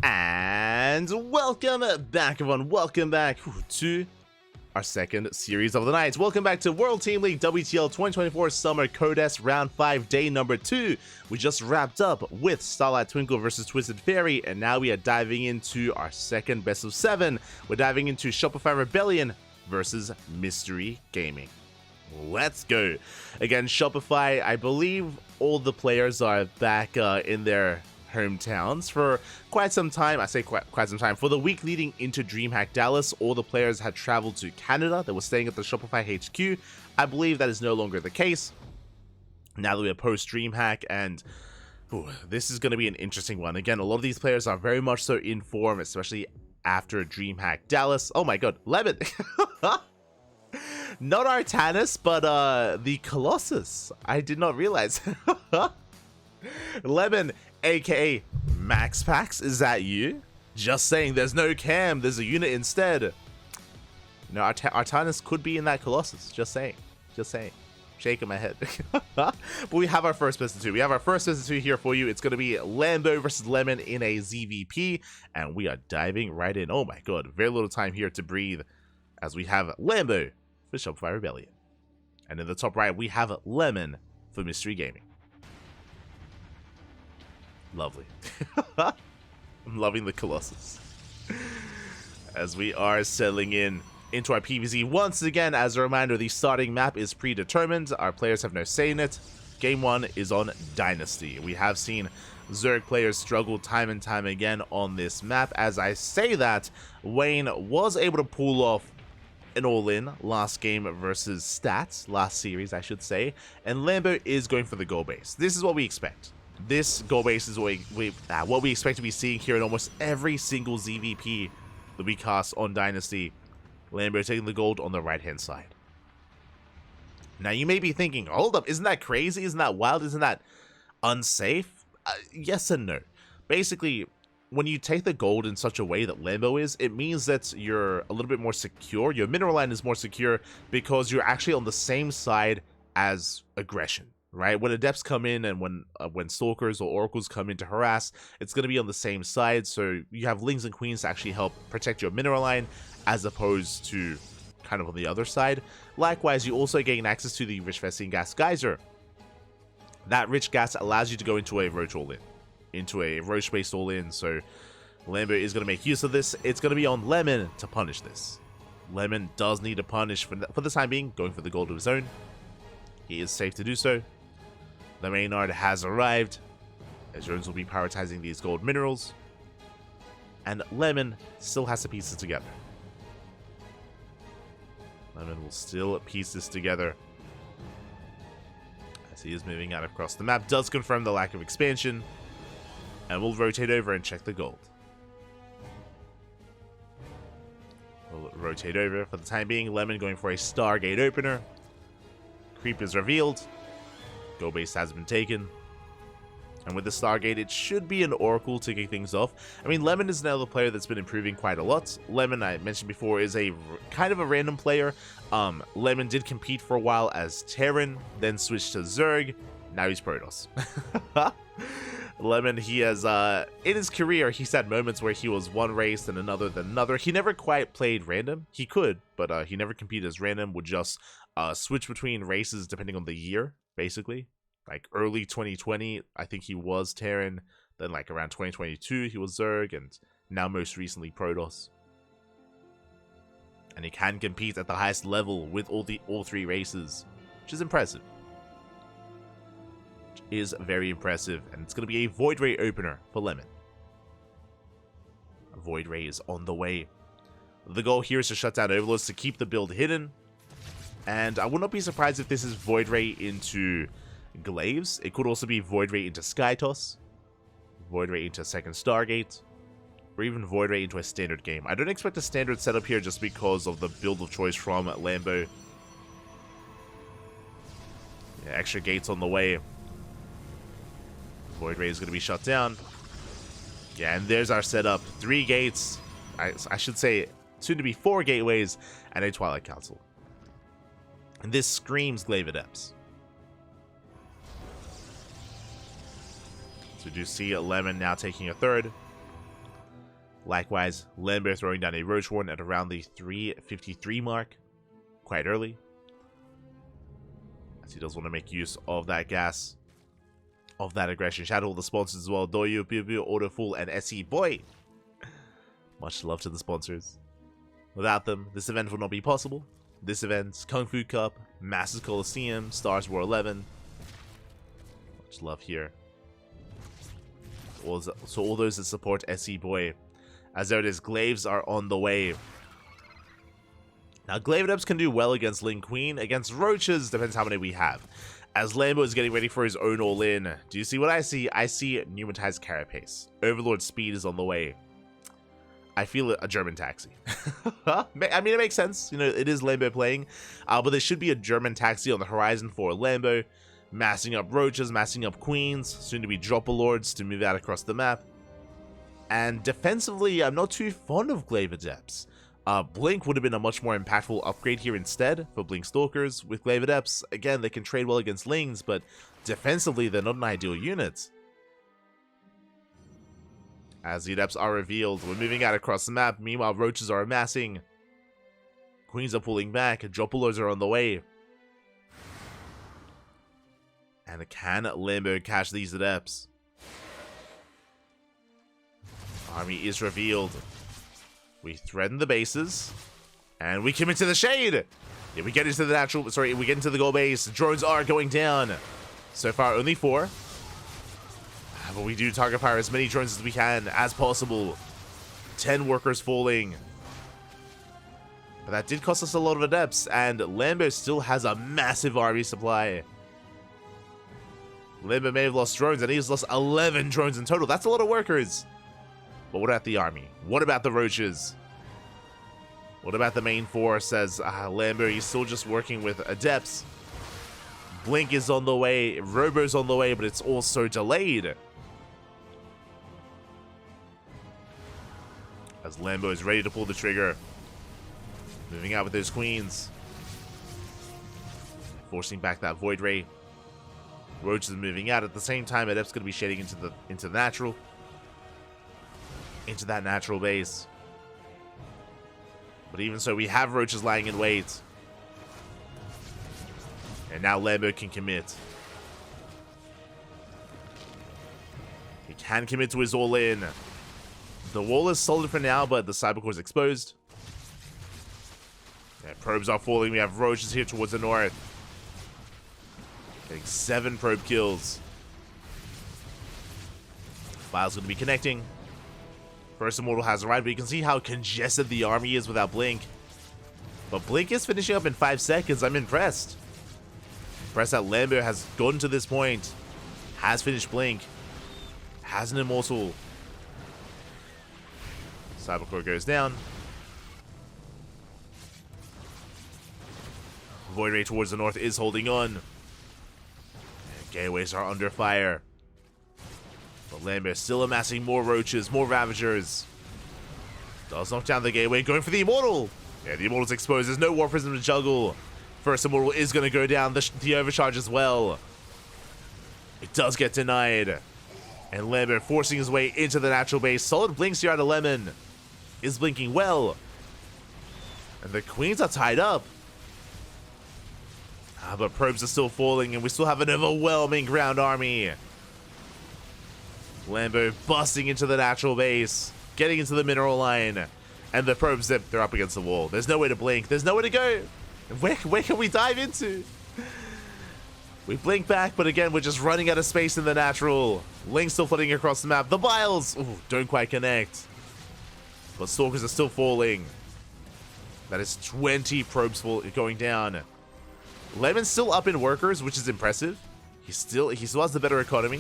And welcome back, everyone. Welcome back to our second series of the night. Welcome back to World Team League WTL 2024 Summer Contest Round 5, Day number 2. We just wrapped up with Starlight Twinkle versus Twisted Fairy, and now we are diving into our second best of 7. We're diving into Shopify Rebellion versus Mystery Gaming. Let's go. Again, Shopify, I believe all the players are back in their hometowns for quite some time. I say quite some time. For the week leading into DreamHack Dallas, all the players had traveled to Canada. They were staying at the Shopify HQ. I believe that is no longer the case now that we are post DreamHack, and this is going to be an interesting one. Again, a lot of these players are very much so in form, especially after DreamHack Dallas. Oh my god, Lemon. Not Artanis, but the Colossus. I did not realize. Lemon, aka Max Pax, is that you? Just saying, there's no cam, there's a unit instead. You know, Artanis could be in that Colossus. Just saying. Shaking my head. But we have our first best of 2. We have our first best of 2 here for you. It's going to be Lambo versus Lemon in a ZVP, and we are diving right in. Oh my god, very little time here to breathe as we have Lambo for Shopify Rebellion. And in the top right, we have Lemon for Mystery Gaming. Lovely. I'm loving the Colossus. As we are settling into our PvZ once again, as a reminder, the starting map is predetermined. Our players have no say in it. Game 1 is on Dynasty. We have seen Zerg players struggle time and time again on this map. As I say that, Wayne was able to pull off an all-in last game versus Stats, last series I should say, and Lambo is going for the goal base. This is what we expect. This goal base is what we expect to be seeing here in almost every single ZVP that we cast on Dynasty. Lambo taking the gold on the right-hand side. Now, you may be thinking, hold up, isn't that crazy? Isn't that wild? Isn't that unsafe? Yes and no. Basically, when you take the gold in such a way that Lambo is, it means that you're a little bit more secure. Your mineral line is more secure because you're actually on the same side as aggression. Right, when adepts come in and when stalkers or oracles come in to harass, it's going to be on the same side. So you have lings and queens to actually help protect your mineral line, as opposed to kind of on the other side. Likewise, you also gain access to the Rich Vestine Gas Geyser. That rich gas allows you to go into a Roach all-in, into a Roach-based all-in. So Lambo is going to make use of this. It's going to be on Lemon to punish this. Lemon does need to punish for the time being, going for the gold of his own. He is safe to do so. The Maynard has arrived, as Jones will be prioritizing these gold minerals, and Lemon still has to piece this together. Lemon will still piece this together as he is moving out across the map. Does confirm the lack of expansion, and we'll rotate over and check the gold. We'll rotate over for the time being. Lemon going for a Stargate opener. Creep is revealed. Go base has been taken. And with the Stargate, it should be an Oracle to kick things off. I mean, Lemon is another player that's been improving quite a lot. Lemon, I mentioned before, is a kind of a random player. Lemon did compete for a while as Terran, then switched to Zerg. Now he's Protoss. Lemon, he has, in his career, he's had moments where he was one race, then another, then another. He never quite played random. He could, but he never competed as random. Would just switch between races depending on the year, basically. Like early 2020, I think he was Terran. Then like around 2022, he was Zerg, and now most recently Protoss. And he can compete at the highest level with all 3 races, which is impressive. Which is very impressive, and it's going to be a Void Ray opener for Lemon. A Void Ray is on the way. The goal here is to shut down Overlords to keep the build hidden. And I would not be surprised if this is Void Ray into Glaives. It could also be Void Ray into Skytoss, Void Ray into second Stargate, or even Void Ray into a standard game. I don't expect a standard setup here just because of the build of choice from Lambo. Yeah, extra gates on the way. Void Ray is going to be shut down. Yeah, and there's our setup. 3 gates. I should say soon to be 4 gateways and a Twilight Council. And this screams Glaive Adepts. So we do see Lemon now taking a third. Likewise, Lambo throwing down a Roach Horn at around the 353 mark, quite early, as he does want to make use of that gas, of that aggression. Shout out to all the sponsors as well: Doyu, ByuN, Autoful, and SC. Boy, much love to the sponsors. Without them, this event would not be possible. This event, Kung Fu Cup, Masters Coliseum, Stars War 11. Much love here. So all those that support SC Boy. As there it is, Glaives are on the way. Now, Glaive Adepts can do well against Ling Queen. Against Roaches, depends how many we have. As Lambo is getting ready for his own all-in. Do you see what I see? I see Pneumatized Carapace. Overlord Speed is on the way. I feel a German taxi. I mean, it makes sense. You know, it is Lambo playing. But there should be a German taxi on the horizon for Lambo. Massing up Roaches, massing up Queens. Soon to be Dropper Lords to move out across the map. And defensively, I'm not too fond of Glaive Adepts. Blink would have been a much more impactful upgrade here instead for Blink Stalkers. With Glaive Adepts, again, they can trade well against Lings, but defensively, they're not an ideal unit. As the Adepts are revealed, we're moving out across the map. Meanwhile, Roaches are amassing. Queens are pulling back. Dropper Lords are on the way. And can Lambo catch these Adepts? Army is revealed. We threaten the bases, and we commit to the shade. Yeah, we get into the natural. Sorry, we get into the goal base. Drones are going down. So far, only 4. But we do target fire as many drones as we can, as possible. 10 workers falling. But that did cost us a lot of Adepts, and Lambo still has a massive army supply. Lambo may have lost drones, and he's lost 11 drones in total. That's a lot of workers. But what about the army? What about the Roaches? What about the main force? As Lambo, he's still just working with Adepts. Blink is on the way, Robo's on the way, but it's also delayed. As Lambo is ready to pull the trigger. Moving out with those Queens. Forcing back that Void Ray. Roach is moving out at the same time. Adept's going to be shading into the natural. Into that natural base. But even so, we have Roaches lying in wait. And now Lambo can commit. He can commit to his all-in. The wall is solid for now, but the Cybercore is exposed. Yeah, probes are falling. We have Roaches here towards the north. Getting 7 probe kills. File's going to be connecting. First Immortal has arrived, but you can see how congested the army is without Blink. But Blink is finishing up in 5 seconds. I'm impressed. Impressed that Lambo has gotten to this point. Has finished Blink. Has an Immortal. Cybercore goes down. Void Ray towards the north is holding on. Gateways are under fire. But Lambo still amassing more Roaches, more Ravagers. Does knock down the Gateway, going for the Immortal. Yeah, the Immortal's exposed. There's no War Prism to juggle. First Immortal is going to go down. The Overcharge as well. It does get denied. And Lambo forcing his way into the natural base. Solid blinks here out of Lemon. Is blinking well. And the Queens are tied up. But probes are still falling, and we still have an overwhelming ground army. Lambo busting into the natural base, getting into the mineral line, and the probes, they're up against the wall. There's nowhere to blink. There's nowhere to go. Where can we dive into? We blink back, but again, we're just running out of space in the natural. Link still flooding across the map. The Biles, ooh, don't quite connect. But Stalkers are still falling. That is 20 probes going down. Lemon's still up in workers, which is impressive. He still has the better economy.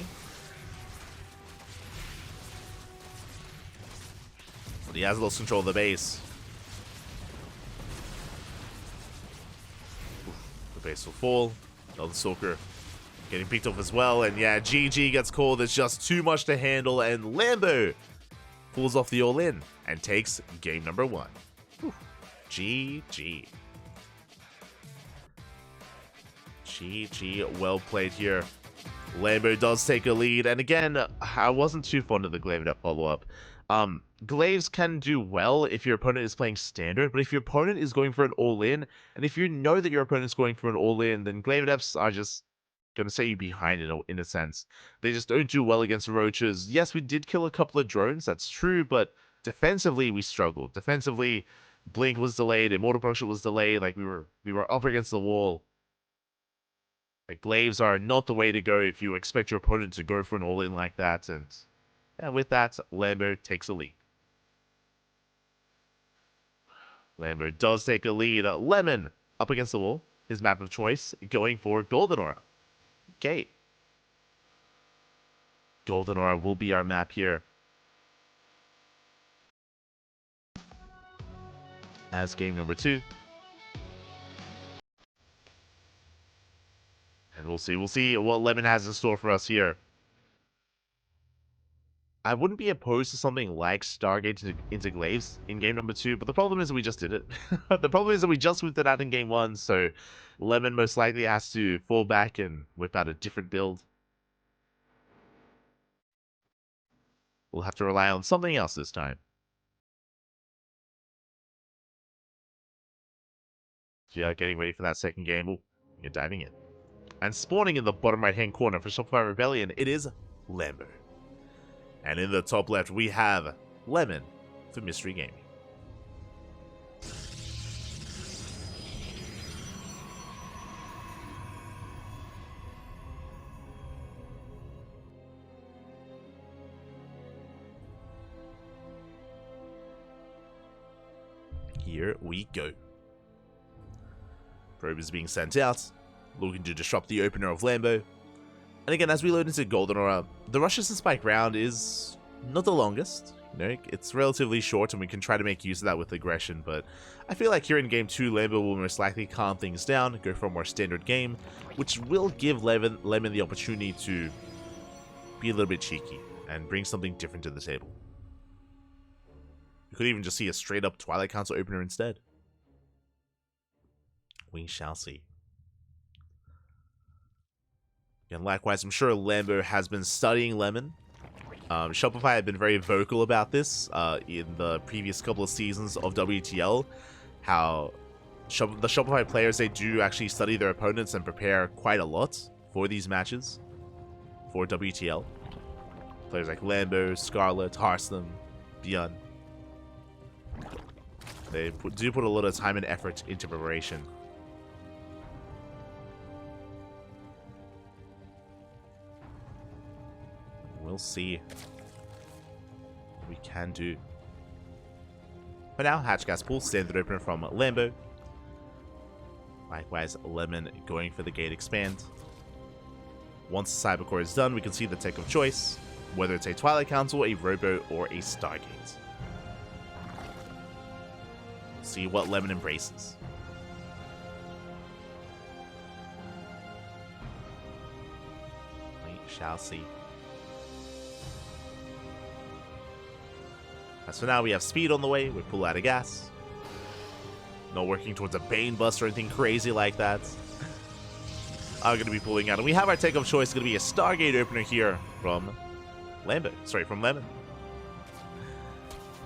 But he has lost control of the base. Oof, the base will fall. Another Stalker getting picked off as well. And yeah, GG gets called. It's just too much to handle. And Lambo pulls off the all-in and takes game number 1. Oof. GG. GG, well played here. Lambo does take a lead, and again, I wasn't too fond of the Glaive Up follow-up. Glaives can do well if your opponent is playing standard, but if your opponent is going for an all-in, and if you know that your opponent is going for an all-in, then Glaive Adepts are just going to set you behind in a sense. They just don't do well against roaches. Yes, we did kill a couple of drones, that's true, but defensively we struggled. Defensively, Blink was delayed, Immortal Production was delayed, like we were up against the wall. Like, Glaives are not the way to go if you expect your opponent to go for an all-in like that, and with that, Lambo takes a lead. Lambo does take a lead. Lemon up against the wall. His map of choice going for Golden Aura. Okay. Golden Aura will be our map here. As game number 2. And we'll see what Lemon has in store for us here. I wouldn't be opposed to something like Stargate into Glaives in game number 2, but the problem is that we just did it. The problem is that we just whipped it out in game 1, so Lemon most likely has to fall back and whip out a different build. We'll have to rely on something else this time. Yeah, getting ready for that second game. Ooh, you're diving in. And spawning in the bottom right-hand corner for Shopify Rebellion, it is Lambo. And in the top left, we have Lemon for Mystery Gaming. Here we go. Probe is being sent out, looking to disrupt the opener of Lambo. And again, as we load into Golden Aura, the Rushes and Spike round is not the longest. You know, it's relatively short and we can try to make use of that with aggression, but I feel like here in game 2, Lambo will most likely calm things down, go for a more standard game, which will give Lemon the opportunity to be a little bit cheeky and bring something different to the table. You could even just see a straight up Twilight Council opener instead. We shall see. And likewise, I'm sure Lambo has been studying Lemon. Shopify had been very vocal about this in the previous couple of seasons of WTL. How the Shopify players, they do actually study their opponents and prepare quite a lot for these matches for WTL. Players like Lambo, Scarlet, Harstem, ByuN. They do put a lot of time and effort into preparation. We'll see what we can do. For now, Hatch Gas Pool, standard opener from Lambo. Likewise, Lemon going for the gate expand. Once the Cybercore is done, we can see the tech of choice, whether it's a Twilight Council, a Robo, or a Stargate. We'll see what Lemon embraces. We shall see. As for now, we have speed on the way. We pull out of gas. Not working towards a Bane Bust or anything crazy like that. I'm going to be pulling out. And we have our take of choice. It's going to be a Stargate opener here from Lambo. Sorry, from Lemon.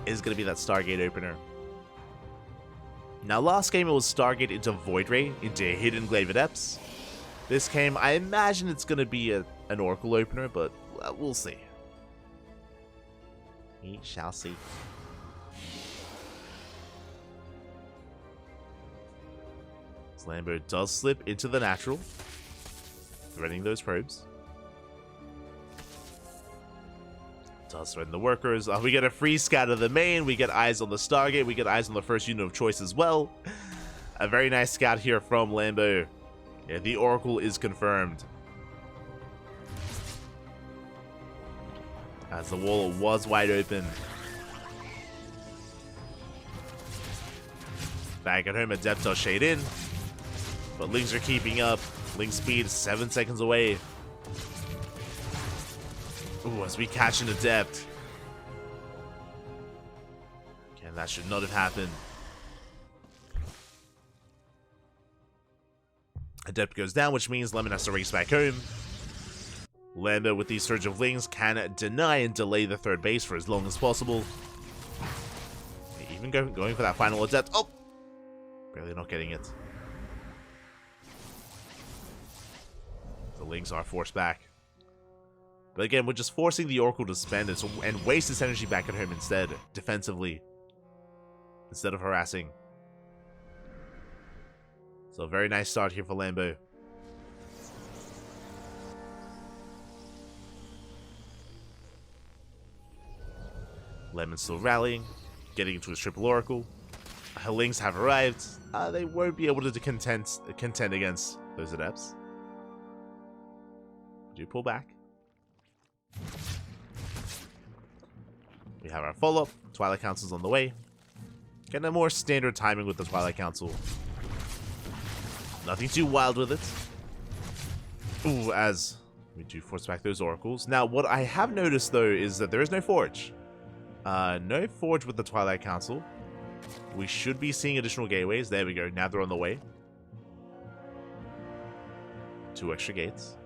Is going to be that Stargate opener. Now, last game it was Stargate into Void Ray, into Hidden Glaive Adepts. This game, I imagine it's going to be an Oracle opener, but we'll see. We shall see. Lambo does slip into the natural, threading those probes. Does threaten the workers. We get a free scout of the main. We get eyes on the Stargate. We get eyes on the first unit of choice as well. A very nice scout here from Lambo. Yeah, the Oracle is confirmed. As the wall was wide open. Back at home, Adept does shade in. But Lings are keeping up. Link speed 7 seconds away. Ooh, as we catch an Adept. Okay, that should not have happened. Adept goes down, which means Lemon has to race back home. Lambo with the Surge of Wings can deny and delay the third base for as long as possible. Even going for that final attempt. Oh! Barely not getting it. The Lings are forced back. But again, we're just forcing the Oracle to spend it and waste its energy back at home instead, defensively. Instead of harassing. So a very nice start here for Lambo. Lemon's still rallying, getting into his triple Oracle. Her Lings have arrived. They won't be able to contend against those Adepts. Do pull back. We have our follow-up. Twilight Council's on the way. Getting a more standard timing with the Twilight Council. Nothing too wild with it. Ooh, as we do force back those Oracles. Now, what I have noticed, though, is that there is no Forge. No Forge with the Twilight Council. We should be seeing additional gateways. There we go. Now they're on the way. 2 extra gates.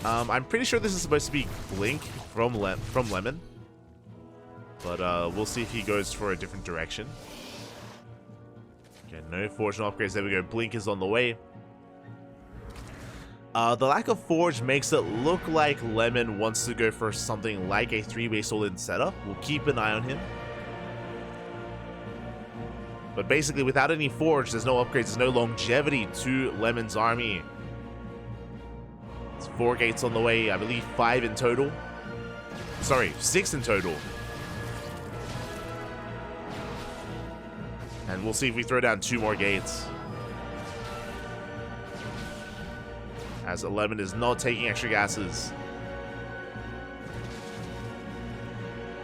I'm pretty sure this is supposed to be Blink from Lemon. But we'll see if he goes for a different direction. Okay, no Forge, no upgrades. There we go. Blink is on the way. The lack of Forge makes it look like Lemon wants to go for something like a 3-base all-in setup. We'll keep an eye on him. But basically, without any Forge, there's no upgrades, there's no longevity to Lemon's army. It's 4 gates on the way, I believe 5 in total. Sorry, 6 in total. And we'll see if we throw down 2 more gates. As Lemon is not taking extra gases.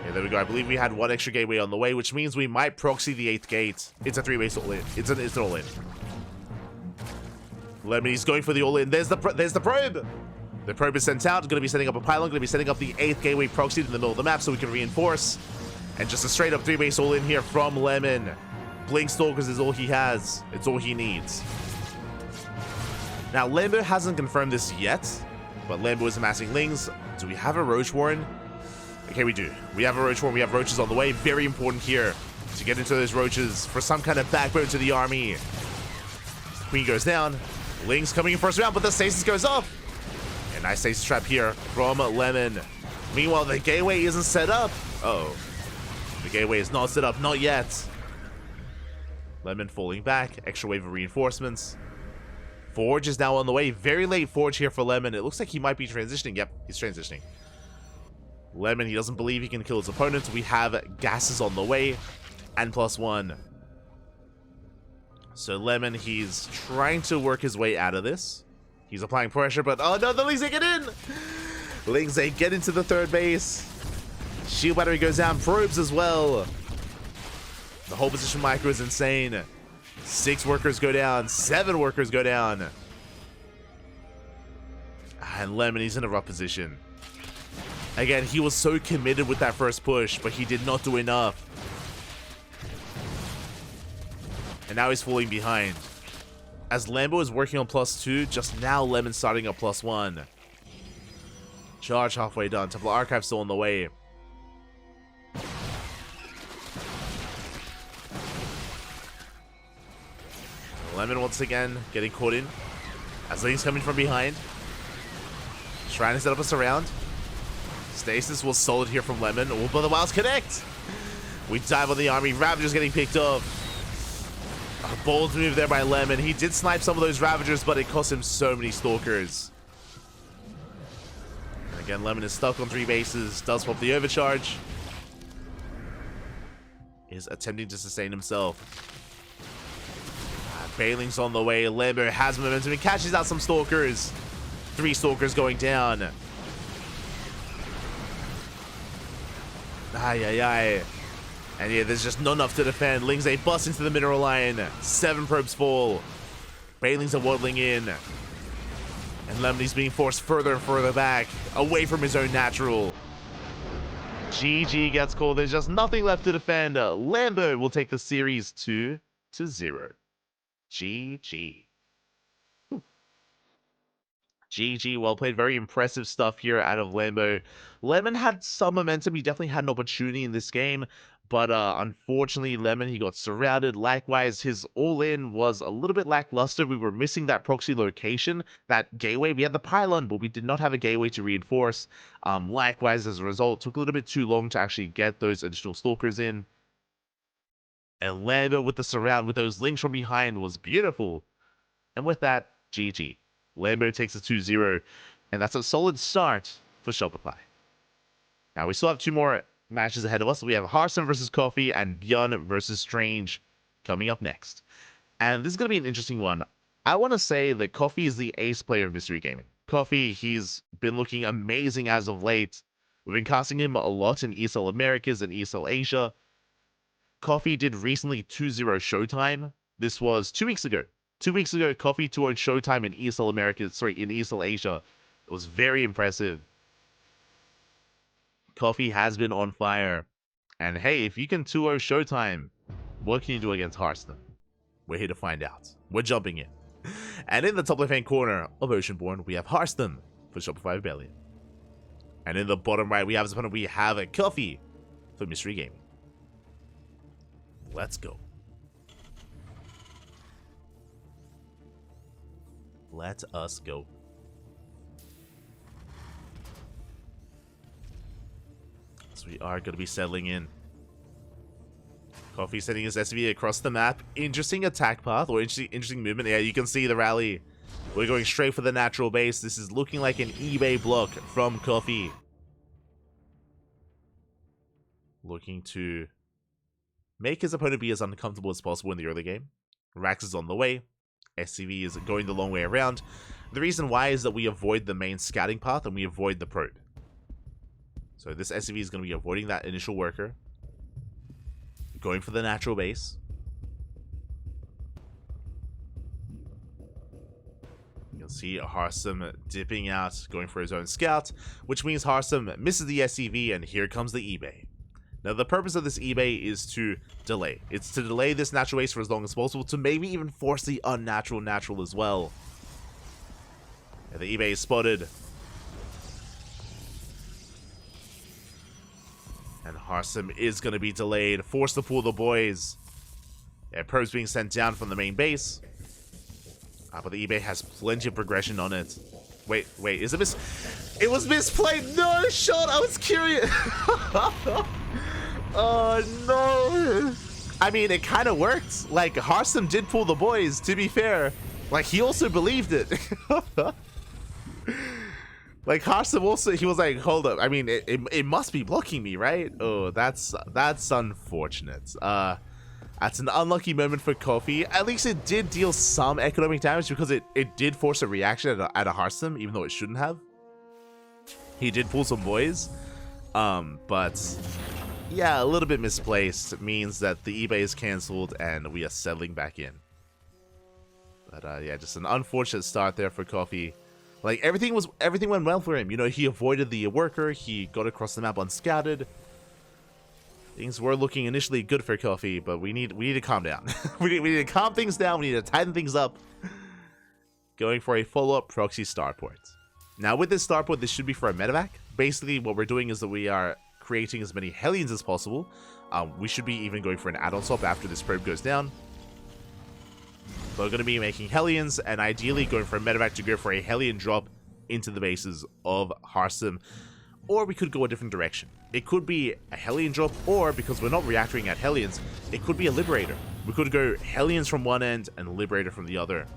Yeah, there we go. I believe we had 1 extra gateway on the way, which means we might proxy the 8th gate. It's a 3-base all-in. It's an all-in. Lemon, he's going for the all-in. There's the probe. The probe is sent out. Going to be setting up a pylon. Going to be setting up the 8th gateway proxied in the middle of the map so we can reinforce. And just a straight-up 3-base all-in here from Lemon. Blink Stalkers is all he has. It's all he needs. Now, Lambo hasn't confirmed this yet, but Lambo is amassing Lings. Do we have a Roach Warren? Okay, we do. We have a Roach Warren. We have Roaches on the way. Very important here to get into those Roaches for some kind of backbone to the army. Queen goes down. Lings coming in first round, but the stasis goes off. A nice stasis trap here from Lemon. Meanwhile, the gateway isn't set up. Uh-oh. The gateway is not set up. Not yet. Lemon falling back. Extra wave of reinforcements. Forge is now on the way. Very late Forge here for Lemon. It looks like he might be transitioning. Yep, he's transitioning. Lemon, he doesn't believe he can kill his opponent. We have gases on the way. And +1. So Lemon, he's trying to work his way out of this. He's applying pressure, but oh no, the Lings get in! Lings, they get into the 3rd base. Shield battery goes down. Probes as well. The whole position micro is insane. 6 workers go down. 7 workers go down. And Lemon, he's in a rough position. Again, he was so committed with that first push, but he did not do enough. And now he's falling behind. As Lambo is working on +2, just now Lemon's starting at +1. Charge halfway done. Templar Archive still on the way. Lemon once again getting caught in. As Ling's coming from behind. Trying to set up a surround. Stasis was solid here from Lemon. Oh, but the Wilds connect! We dive on the army. Ravagers getting picked up. A bold move there by Lemon. He did snipe some of those Ravagers, but it cost him so many Stalkers. And again, Lemon is stuck on 3 bases. Does pop the overcharge. Is attempting to sustain himself. Bailing's on the way. Lambo has momentum. He catches out some Stalkers. 3 Stalkers going down. Ay. And yeah, there's just not enough to defend. Lings, they bust into the mineral line. 7 probes fall. Bailings are waddling in. And Lemon is being forced further and further back. Away from his own natural. GG gets called. There's just nothing left to defend. Lambo will take the series 2-0. GG. GG, well played. Very impressive stuff here out of Lambo. Lemon had some momentum. He definitely had an opportunity in this game, but unfortunately, Lemon, he got surrounded. Likewise, his all-in was a little bit lackluster. We were missing that proxy location, that gateway. We had the pylon, but we did not have a gateway to reinforce. Likewise, as a result, it took a little bit too long to actually get those additional stalkers in. And Lambo with the surround with those links from behind was beautiful. And with that, GG. Lambo takes a 2-0, and that's a solid start for Shopify. Now, we still have 2 more matches ahead of us. We have Harstem versus Coffee and ByuN versus Strange coming up next. And this is going to be an interesting one. I want to say that Coffee is the ace player of Mystery Gaming. Coffee, he's been looking amazing as of late. We've been casting him a lot in ESL Americas and ESL Asia. Coffee did recently 2-0 Showtime. This was 2 weeks ago. 2 weeks ago, Coffee 2-0 Showtime in ESL Americas, in ESL Asia. It was very impressive. Coffee has been on fire. And hey, if you can 2-0 Showtime, what can you do against Harstem? We're here to find out. We're jumping in. And in the top left-hand corner of Oceanborn, we have Harstem for Shopify Rebellion. And in the bottom right, we have a Coffee for Mystery Gaming. Let's go. Let us go. So we are going to be settling in. Coffee setting his SV across the map. Interesting attack path, or interesting movement. Yeah, you can see the rally. We're going straight for the natural base. This is looking like an eBay block from Coffee. Looking to make his opponent be as uncomfortable as possible in the early game. Rax is on the way. SCV is going the long way around. The reason why is that we avoid the main scouting path and we avoid the probe. So this SCV is going to be avoiding that initial worker. Going for the natural base. You'll see Harstem dipping out, going for his own scout, which means Harstem misses the SCV and here comes the eBay. Now, the purpose of this eBay is to delay. It's to delay this natural base for as long as possible, to maybe even force the unnatural natural as well. Yeah, the eBay is spotted. And Harstem is going to be delayed. Forced to pull the boys. Yeah, probes being sent down from the main base. But the eBay has plenty of progression on it. Wait, is it It was misplayed! No, shot! I was curious! Oh, no! I mean, it kind of worked. Like, Harstem did pull the boys, to be fair. Like, he also believed it. Like, Harstem also, he was like, hold up. I mean, it must be blocking me, right? Oh, that's unfortunate. That's an unlucky moment for Coffee. At least it did deal some economic damage because it did force a reaction at a Harstem, even though it shouldn't have. He did pull some boys. But yeah, a little bit misplaced. It means that the eBay is cancelled and we are settling back in. But yeah, just an unfortunate start there for Coffee. Like, everything went well for him. You know, he avoided the worker, he got across the map unscouted. Things were looking initially good for Coffee, but we need to calm down. we need to calm things down, we need to tighten things up. Going for a follow-up proxy starport. Now, with this starport, this should be for a medevac. Basically, what we're doing is that we are creating as many Hellions as possible. We should be even going for an add-on swap after this probe goes down. We're going to be making Hellions, and ideally going for a medevac to go for a Hellion drop into the bases of Harstem. Or we could go a different direction. It could be a Hellion drop, or because we're not reacting at Hellions, it could be a Liberator. We could go Hellions from one end and Liberator from the other.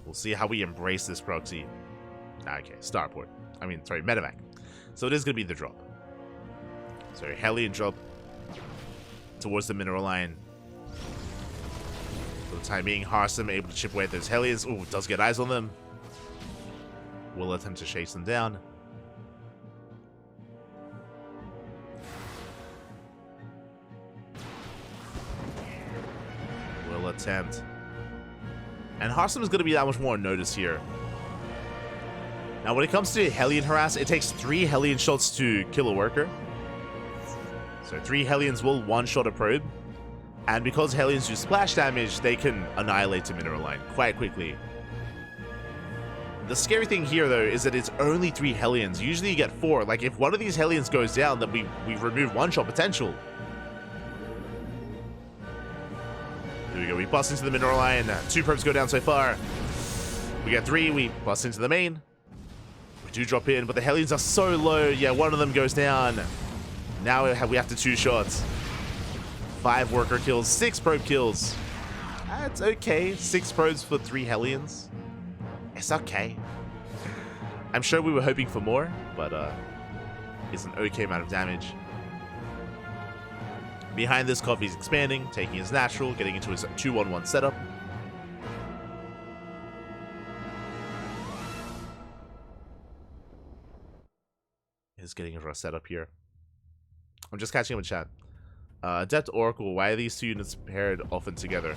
We'll see how we embrace this proxy. Okay, starport. I mean, sorry, medevac. So it is going to be the drop. So Hellion drop towards the mineral line. For the time being, Harstem able to chip away at those Hellions. Ooh, does get eyes on them. Will attempt to chase them down. Will attempt. And Harstem is going to be that much more noticed here. Now, when it comes to Hellion harass, it takes 3 Hellion shots to kill a worker. So 3 Hellions will one-shot a probe. And because Hellions do splash damage, they can annihilate a mineral line quite quickly. The scary thing here, though, is that it's only 3 Hellions. Usually you get 4. Like, if one of these Hellions goes down, then we've removed one-shot potential. Here we go. We bust into the mineral line. 2 probes go down so far. We get 3. We bust into the main. We do drop in, but the Hellions are so low. Yeah, one of them goes down. Now we have to 2 shots. 5 worker kills, 6 probe kills. That's okay. 6 probes for 3 Hellions. It's okay. I'm sure we were hoping for more, but it's an okay amount of damage. Behind this, Coffee's expanding, taking his natural, getting into his 2-1-1 setup. He's getting into our setup here. I'm just catching up with chat. Adept Oracle, why are these 2 units paired often together?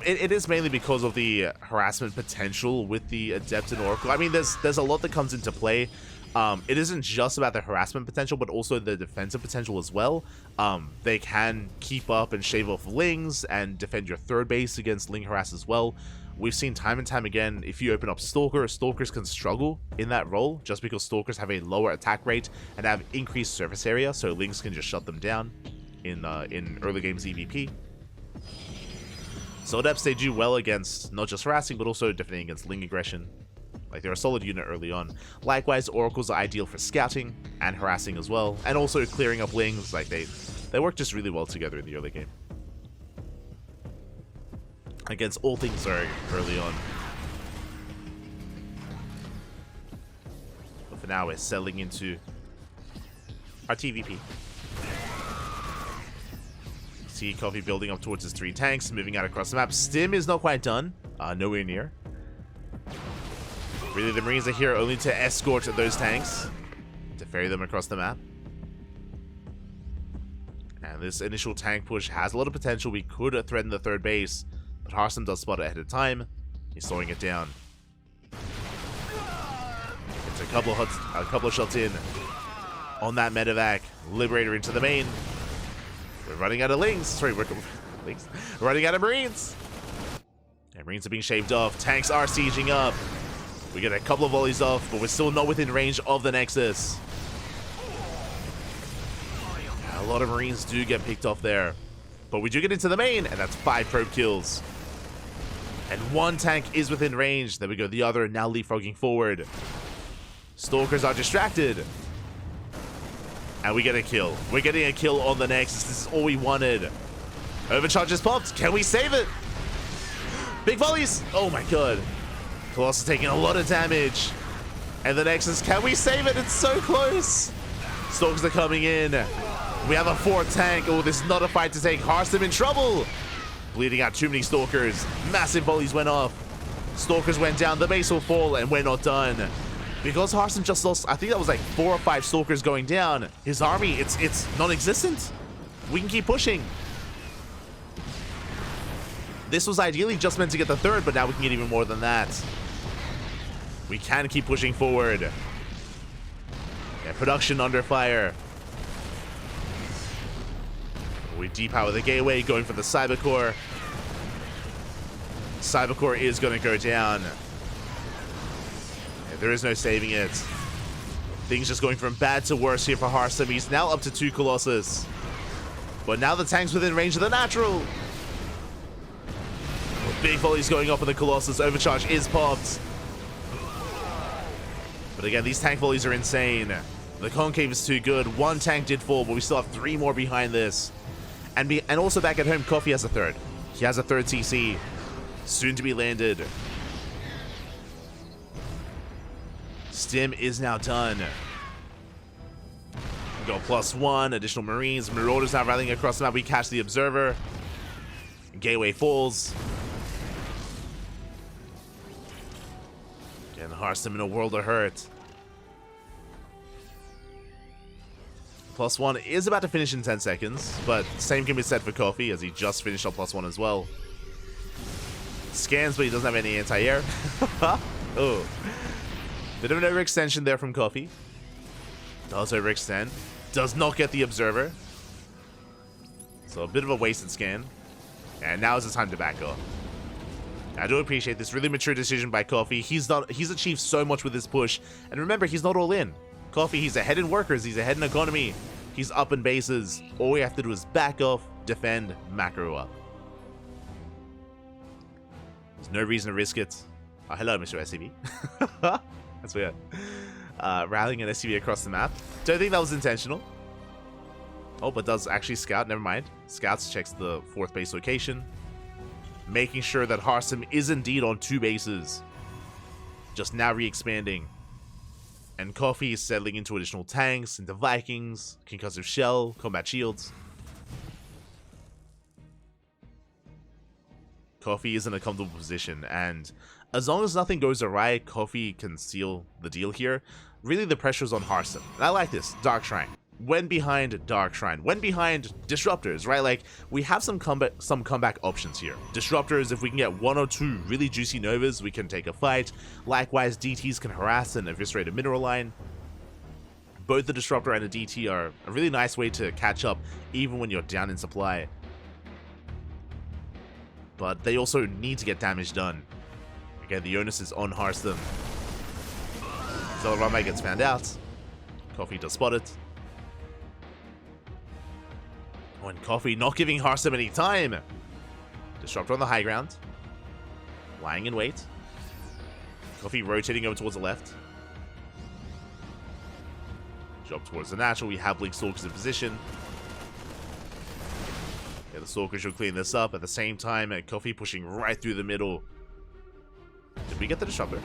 It is mainly because of the harassment potential with the Adept and Oracle. I mean, there's a lot that comes into play. It isn't just about the harassment potential, but also the defensive potential as well. They can keep up and shave off Lings and defend your 3rd base against Ling harass as well. We've seen time and time again, if you open up Stalkers can struggle in that role, just because Stalkers have a lower attack rate and have increased surface area, so Lings can just shut them down in early games EVP. So Adepts, they do well against not just harassing, but also defending against Ling aggression. Like, they're a solid unit early on. Likewise, Oracles are ideal for scouting and harassing as well, and also clearing up Lings. Like, they work just really well together in the early game. Against all things Zerg early on. But for now, we're settling into our TVP. See Coffee building up towards his 3 tanks, moving out across the map. Stim is not quite done. Nowhere near. Really, the Marines are here only to escort those tanks, to ferry them across the map. And this initial tank push has a lot of potential. We could threaten the 3rd base, but Harstem does spot it ahead of time. He's slowing it down. It's a couple of shots in on that medevac. Liberator into the main. We're running out of Lings. Sorry, we're running out of Marines. And Marines are being shaved off. Tanks are sieging up. We get a couple of volleys off, but we're still not within range of the Nexus. A lot of Marines do get picked off there. But we do get into the main, and that's 5 probe kills. And 1 tank is within range. There we go, the other now leapfrogging forward. Stalkers are distracted. And we get a kill. We're getting a kill on the Nexus. This is all we wanted. Overcharge is popped. Can we save it? Big volleys. Oh my god. Colossus taking a lot of damage. And the Nexus, can we save it? It's so close. Stalkers are coming in. We have a 4th tank. Oh, this is not a fight to take. Harstem in trouble. Bleeding out too many Stalkers. Massive volleys went off. Stalkers went down. The base will fall, and we're not done. Because Harstem just lost, I think that was like 4 or 5 Stalkers going down. His army, it's non-existent. We can keep pushing. This was ideally just meant to get the 3rd, but now we can get even more than that. We can keep pushing forward. Yeah, production under fire. We depower the gateway, going for the Cybercore. Cybercore is going to go down. There is no saving it. Things just going from bad to worse here for Harstem. He's now up to 2 Colossus. But now the tank's within range of the natural. Big volleys going up on the Colossus. Overcharge is popped. But again, these tank volleys are insane. The Concave is too good. 1 tank did fall, but we still have 3 more behind this. And also back at home, Coffee has a 3rd. He has a 3rd CC. Soon to be landed. Stim is now done. We got +1, additional Marines. Marauders now rallying across the map. We catch the Observer. Gateway falls. And Harstem in a world of hurt. +1 is about to finish in 10 seconds, but same can be said for Coffee, as he just finished up +1 as well. Scans, but he doesn't have any anti-air. Oh. Bit of an overextension there from Coffee. Does overextend. Does not get the Observer. So a bit of a wasted scan. And now is the time to back off. I do appreciate this really mature decision by Coffee. He's achieved so much with this push. And remember, he's not all in. Coffee, he's ahead in workers, he's ahead in economy. He's up in bases. All we have to do is back off, defend, macro up. There's no reason to risk it. Oh, hello, Mr. SCV. That's weird. Rallying an SCV across the map. Don't think that was intentional. Oh, but does actually scout. Never mind. Scouts checks the 4th base location. Making sure that Harstem is indeed on 2 bases. Just now re-expanding. And Coffee is settling into additional tanks, into Vikings, concussive shell, combat shields. Coffee is in a comfortable position, and as long as nothing goes awry, Coffee can seal the deal here. Really, the pressure's on Harstem. And I like this. Dark Shrine. When behind Dark Shrine. When behind Disruptors, right? Like, we have some comeback options here. Disruptors, if we can get 1 or 2 really juicy Novas, we can take a fight. Likewise, DTs can harass and eviscerate a mineral line. Both the Disruptor and the DT are a really nice way to catch up, even when you're down in supply. But they also need to get damage done. Again, the onus is on Harstem. Zelrama gets found out. Coffee does spot it. Oh, and Coffee not giving Harstem any time. Disruptor on the high ground. Lying in wait. Coffee rotating over towards the left. Drop towards the natural. We have Blink Stalkers in position. Yeah, the Stalkers should clean this up. At the same time, Coffee pushing right through the middle. Did we get the Disruptor?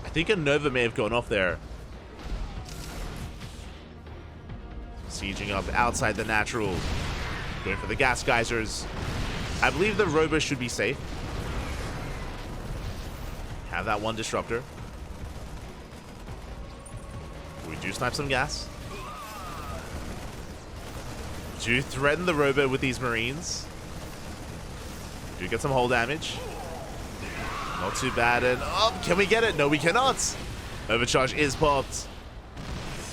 I think a Nova may have gone off there. Sieging up outside the natural. Going for the gas geysers. I believe the Robo should be safe. Have that one Disruptor. We do snipe some gas. Do threaten the Robo with these Marines. Do get some hull damage. Not too bad. And oh, can we get it? No, we cannot. Overcharge is popped.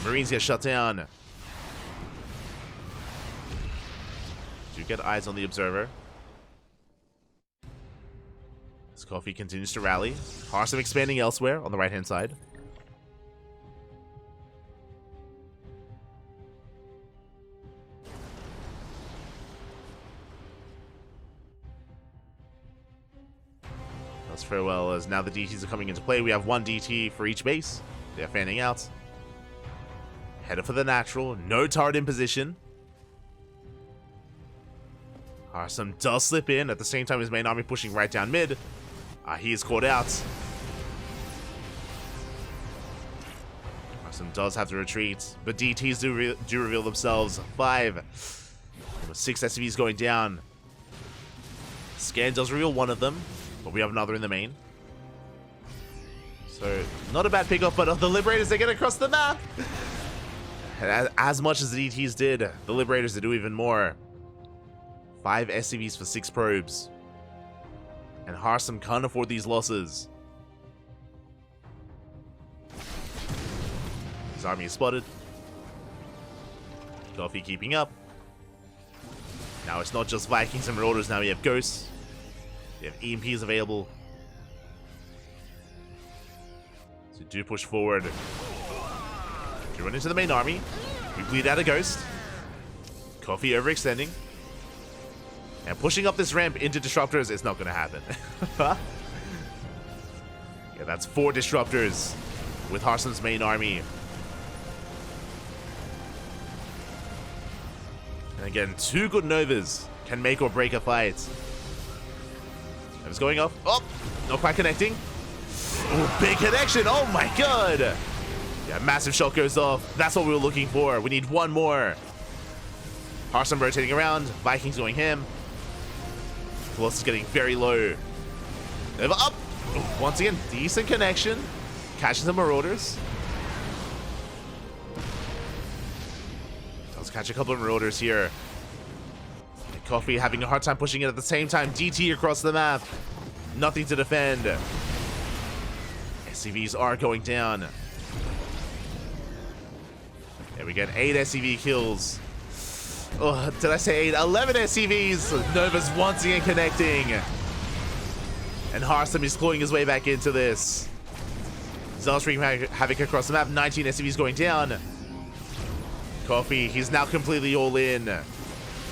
Marines get shut down. Do get eyes on the Observer. As Coffee continues to rally. Harstem expanding elsewhere on the right-hand side. That's farewell, as now the DTs are coming into play. We have 1 DT for each base. They're fanning out. Headed for the natural. No turret in position. Harstem does slip in. At the same time, his main army pushing right down mid. He is caught out. Harstem does have to retreat, but DTs do reveal themselves. 5. 6 SCVs going down. Scan does reveal 1 of them, but we have another in the main. So, not a bad pickoff, but the Liberators, they get across the map. And as much as the DTs did, the Liberators did do even more. 5 SCVs for 6 probes. And Harstem can't afford these losses. His army is spotted. Coffee keeping up. Now it's not just Vikings and Marauders, now we have Ghosts. We have EMPs available. So do push forward. Do run into the main army. We bleed out a Ghost. Coffee overextending. And pushing up this ramp into Disruptors is not going to happen. Yeah, that's 4 Disruptors with Harstem's main army. And again, 2 good Novas can make or break a fight. Nova's going off. Oh, not quite connecting. Ooh, big connection. Oh my god. Yeah, massive shot goes off. That's what we were looking for. We need 1 more. Harstem rotating around. Vikings going ham. Colossus getting very low. Nova up. Ooh, once again, decent connection. Catching some Marauders. Let's catch a couple of Marauders here. And Coffee having a hard time pushing it at the same time. DT across the map. Nothing to defend. SCVs are going down. And we get 8 SCV kills. Oh, did I say 8? 11 SCVs. Nova's once again connecting. And Harstem is clawing his way back into this. Zealous wreaking havoc across the map. 19 SCVs going down. Coffee, he's now completely all in.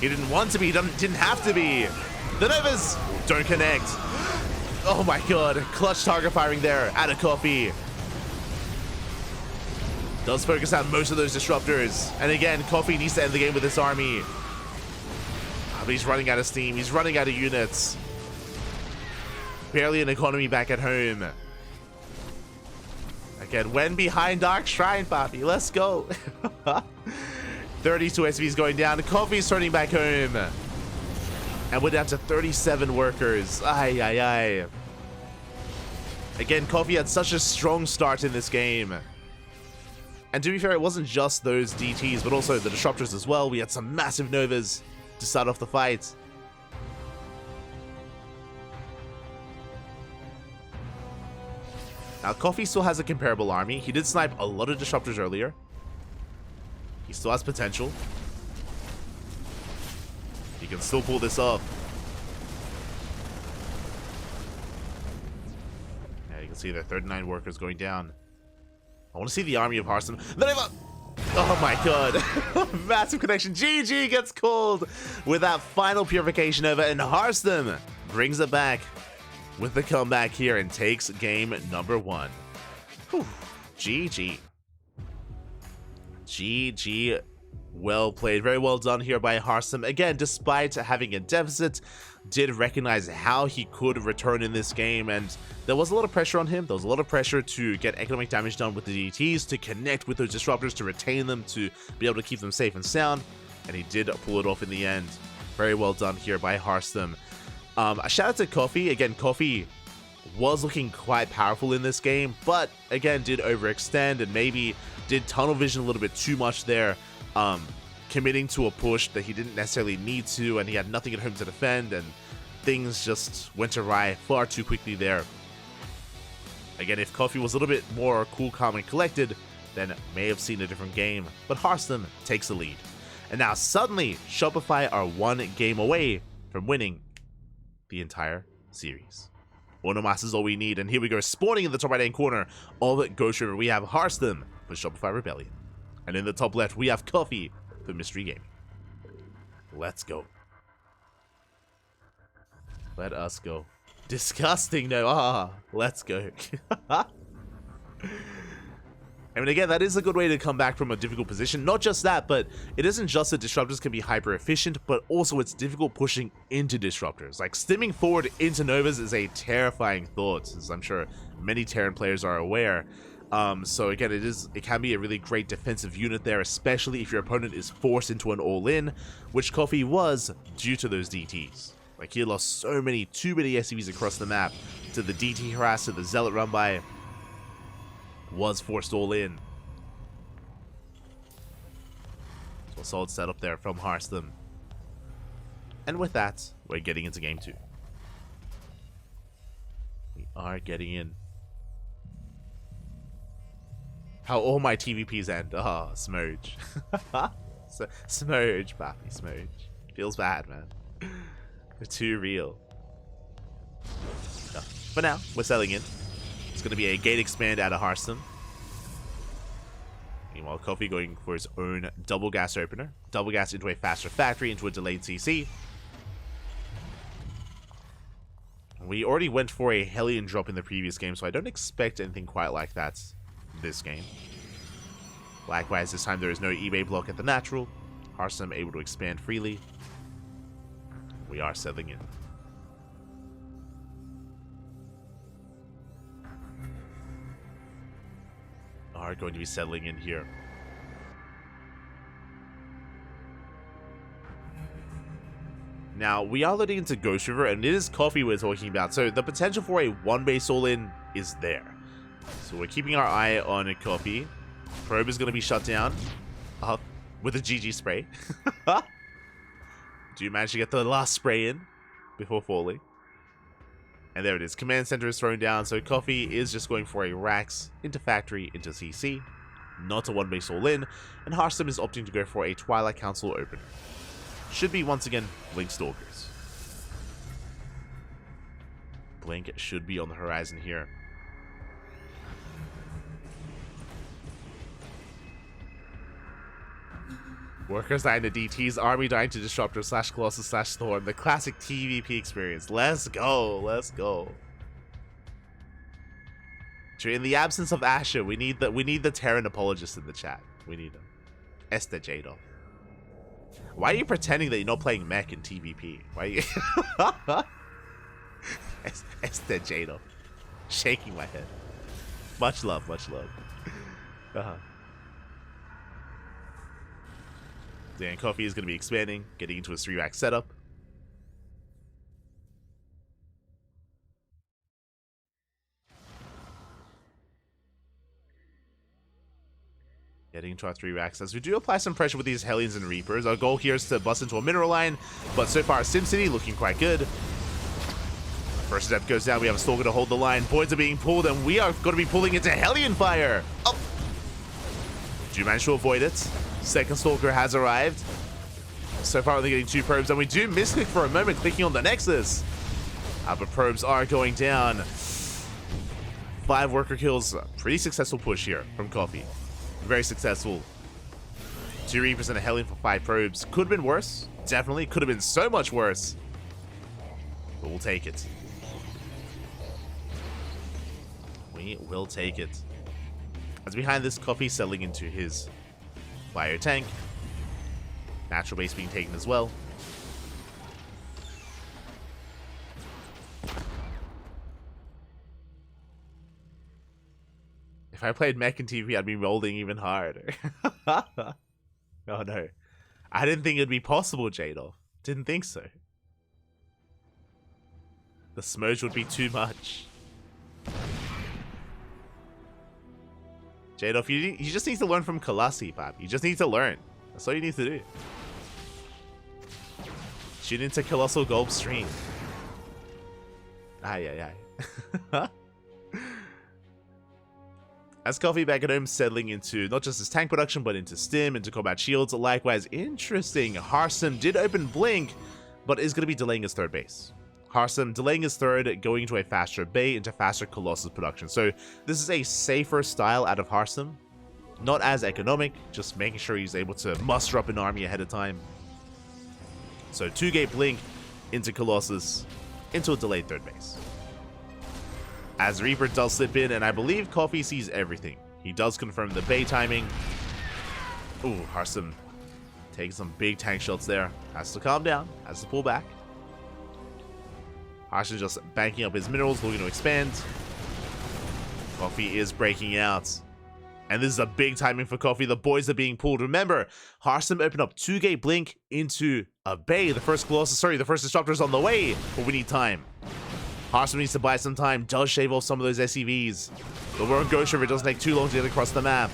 He didn't want to be, didn't have to be. The Novas don't connect. Oh my god, clutch target firing there out of Coffee. Does focus out most of those disruptors. And again, Coffee needs to end the game with this army. But he's running out of steam, he's running out of units. Barely an economy back at home. Again, when behind Dark Shrine, Papi, let's go. 32 SVs going down. Coffee's turning back home. And we're down to 37 workers. Ay, ay, ay. Again, Coffee had such a strong start in this game. And to be fair, it wasn't just those DTs, but also the disruptors as well. We had some massive Novas to start off the fight. Now, Coffee still has a comparable army. He did snipe a lot of disruptors earlier. He still has potential. He can still pull this off. Yeah, you can see there 39 workers going down. I want to see the army of Harstem. Oh my god. Massive connection. GG gets called with that final purification over, and Harstem brings it back with the comeback here and takes game number 1. Whew. GG. GG. Well played. Very well done here by Harstem. Again, despite having a deficit, did recognize how he could return in this game, and there was a lot of pressure on him. There was a lot of pressure to get economic damage done with the DTs, to connect with those disruptors, to retain them, to be able to keep them safe and sound, and he did pull it off in the end. Very well done here by Harstem. A shout out to Coffee. Again, Coffee was looking quite powerful in this game, but again, did overextend and maybe did tunnel vision a little bit too much there, committing to a push that he didn't necessarily need to, and he had nothing at home to defend, and things just went awry far too quickly there. Again, if Coffee was a little bit more cool, calm, and collected, then may have seen a different game, but Harstem takes the lead. And now suddenly, Shopify are 1 game away from winning the entire series. Uno Mas is all we need, and here we go, spawning in the top right-hand corner of Ghost River, we have Harstem for Shopify Rebellion. And in the top left, we have Coffee for Mystery Gaming. Let's go. Let us go. Disgusting, no. Ah, let's go. I mean, again, that is a good way to come back from a difficult position. Not just that, but it isn't just that disruptors can be hyper efficient, but also it's difficult pushing into disruptors. Like, stimming forward into Novas is a terrifying thought, as I'm sure many Terran players are aware. So again, it can be a really great defensive unit there, especially if your opponent is forced into an all-in, which Coffee was due to those DTs. Like, he lost too many SCVs across the map to the DT harass, to the Zealot run by. Was forced all in. So a solid setup there from Harstem. And with that, we're getting into game 2. We are getting in. How all my TVPs end. Ah, oh, Smurge. Smurge, Papi, Smurge. Feels bad, man. They're too real. No. For now, we're selling in. It's going to be a gate expand out of Harstem. Meanwhile, Coffee going for his own double gas opener. Double gas into a faster factory, into a delayed CC. We already went for a Hellion drop in the previous game, so I don't expect anything quite like that this game. Likewise, this time there is no eBay block at the natural. Harstem able to expand freely. We are settling in. Are going to be settling in here. Now, we are loading into Ghost River, and it is Coffee we're talking about, so the potential for a 1-base all-in is there. So we're keeping our eye on a Coffee. Probe is going to be shut down with a GG spray. Do you manage to get the last spray in before falling? And there it is. Command center is thrown down, so Coffee is just going for a Rax into factory, into CC. Not a 1-base all-in. And Harstem is opting to go for a Twilight Council opener. should be once again Blink Stalkers. Blink should be on the horizon here. Workers dying to DTs, army dying to Disruptor / Colossus / Storm. The classic TVP experience. Let's go. Let's go. In the absence of Asher, we need the Terran apologist in the chat. We need him. Esther Jado. Why are you pretending that you're not playing mech in TVP? Why are you Esther Jado. Shaking my head. Much love, much love. Dan Coffee is going to be expanding, getting into his 3-rack setup. Getting into our 3 racks as we do apply some pressure with these Hellions and Reapers. Our goal here is to bust into a mineral line, but so far SimCity looking quite good. First step goes down, we have a Stalker to hold the line. Boys are being pulled, and we are going to be pulling into Hellion Fire. Oh! Do manage to avoid it. Second Stalker has arrived. So far only getting 2 probes, and we do misclick for a moment clicking on the Nexus. But probes are going down. 5 worker kills. Pretty successful push here from Coffee. Very successful. 2 Reapers and a Hellion for 5 probes. Could have been worse. Definitely. Could have been so much worse. But we'll take it. We will take it. As behind this, Coffee settling into his bio tank. Natural base being taken as well. If I played mech and TV, I'd be rolling even harder. Oh no. I didn't think it'd be possible, Jadolf. Didn't think so. The smudge would be too much. Jadolf, you just need to learn from Colossi, Pap. You just need to learn. That's all you need to do. Shoot into Colossal Gold stream. Aye. As Coffee back at home settling into not just his tank production, but into stim, into combat shields. Likewise, interesting. Harstem did open Blink, but is going to be delaying his 3rd base. Harstem delaying his 3rd, going into a faster bay, into faster Colossus production. So this is a safer style out of Harstem. Not as economic, just making sure he's able to muster up an army ahead of time. So 2-gate Blink into Colossus, into a delayed 3rd base. As Reaper does slip in, and I believe Coffee sees everything. He does confirm the bay timing. Ooh, Harstem taking some big tank shots there. Has to calm down, has to pull back. Harstem just banking up his minerals, looking to expand. Coffee is breaking out. And this is a big timing for Coffee. The boys are being pulled. Remember, Harstem opened up 2-gate Blink into a bay. The first Disruptor is on the way, but we need time. Harstem needs to buy some time, does shave off some of those SCVs. But we're on Ghost River, it doesn't take too long to get across the map.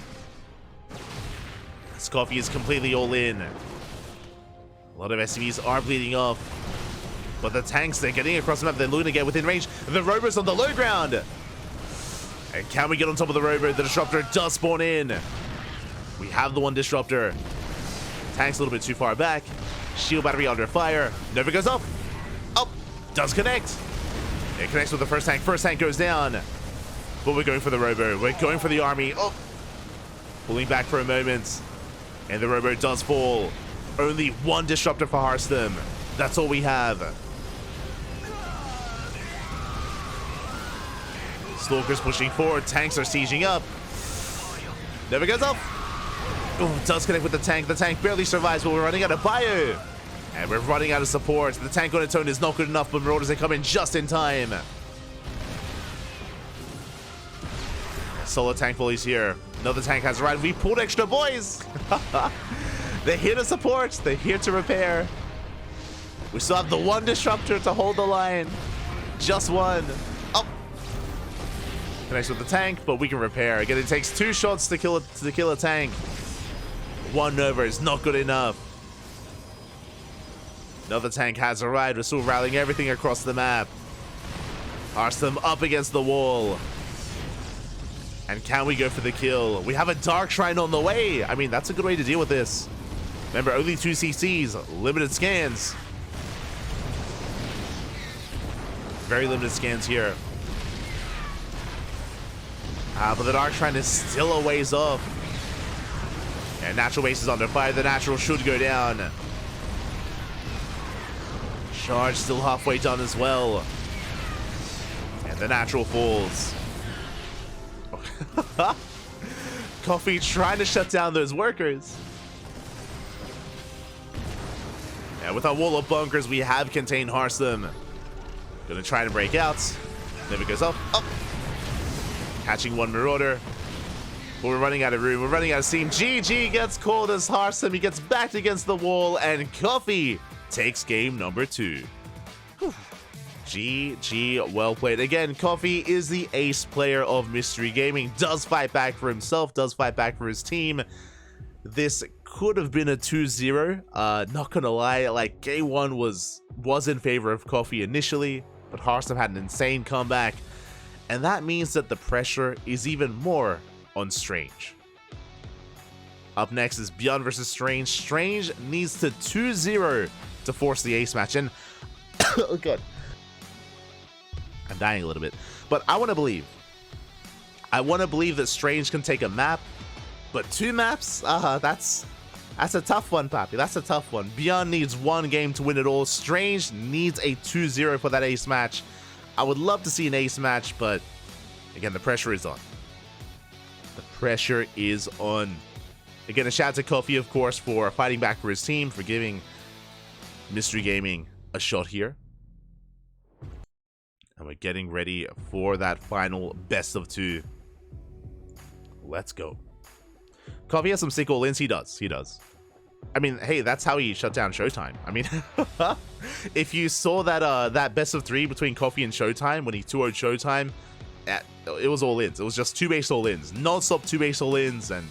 This Coffee is completely all in. A lot of SCVs are bleeding off. But the tanks, they're getting across the map, they're looking to get within range. The Robo's on the low ground. And can we get on top of the Robo? The Disruptor does spawn in. We have the 1 Disruptor. Tank's a little bit too far back. Shield battery under fire. Nova goes up. Up. Does connect. It connects with the first tank. First tank goes down. But we're going for the Robo. We're going for the army. Oh. Pulling back for a moment. And the Robo does fall. Only 1 Disruptor for Harstem. That's all we have. Stalkers pushing forward. Tanks are sieging up. Never goes up. Oh, does connect with the tank. The tank barely survives, but we're running out of bio. And we're running out of support. The tank on its own is not good enough, but Marauders, they come in just in time. Solo tank bullies here. Another tank has arrived. We pulled extra boys. They're here to support. They're here to repair. We still have the 1 Disruptor to hold the line. Just 1. Up. Connects with the tank, but we can repair. Again, it takes 2 shots to kill a tank. 1 Nova is not good enough. Another tank has arrived. We're still rallying everything across the map. Harstem up against the wall. And can we go for the kill? We have a Dark Shrine on the way. I mean, that's a good way to deal with this. Remember, only 2 CCs, limited scans. Very limited scans here. But the Dark Shrine is still a ways off. And Natural Base is under fire. The Natural should go down. Charge still halfway done as well. And the Natural falls. Coffee trying to shut down those workers. And with our wall of bunkers, we have contained Harstem. Gonna try to break out. Never goes up. Up. Catching one Marauder. But we're running out of room. We're running out of steam. GG gets called as Harstem. He gets backed against the wall. And Coffee takes game number 2. Whew. GG, well played. Again, Coffee is the ace player of Mystery Gaming. Does fight back for himself. Does fight back for his team. This could have been a 2-0. Not gonna lie, like, game 1 was in favor of Coffee initially, but Harstem had an insane comeback. And that means that the pressure is even more on Strange. Up next is ByuN versus Strange. Strange needs to 2-0 to force the ace match. And oh god, I'm dying a little bit. But I want to believe that Strange can take a map. But 2 maps? That's a tough one, Papi. That's a tough one. ByuN needs 1 game to win it all. Strange needs a 2-0 for that ace match. I would love to see an ace match, but again, the pressure is on. The pressure is on. Again, a shout out to Coffee, of course, for fighting back for his team, for giving Mystery Gaming a shot here. And we're getting ready for that final best of 2. Let's go. Coffee has some sick all-ins. He does. He does. I mean, hey, that's how he shut down Showtime. I mean, if you saw that best of 3 between Coffee and Showtime, when he 2-0'd Showtime, it was all-ins. It was just 2 base all-ins. Non-stop 2 base all-ins, and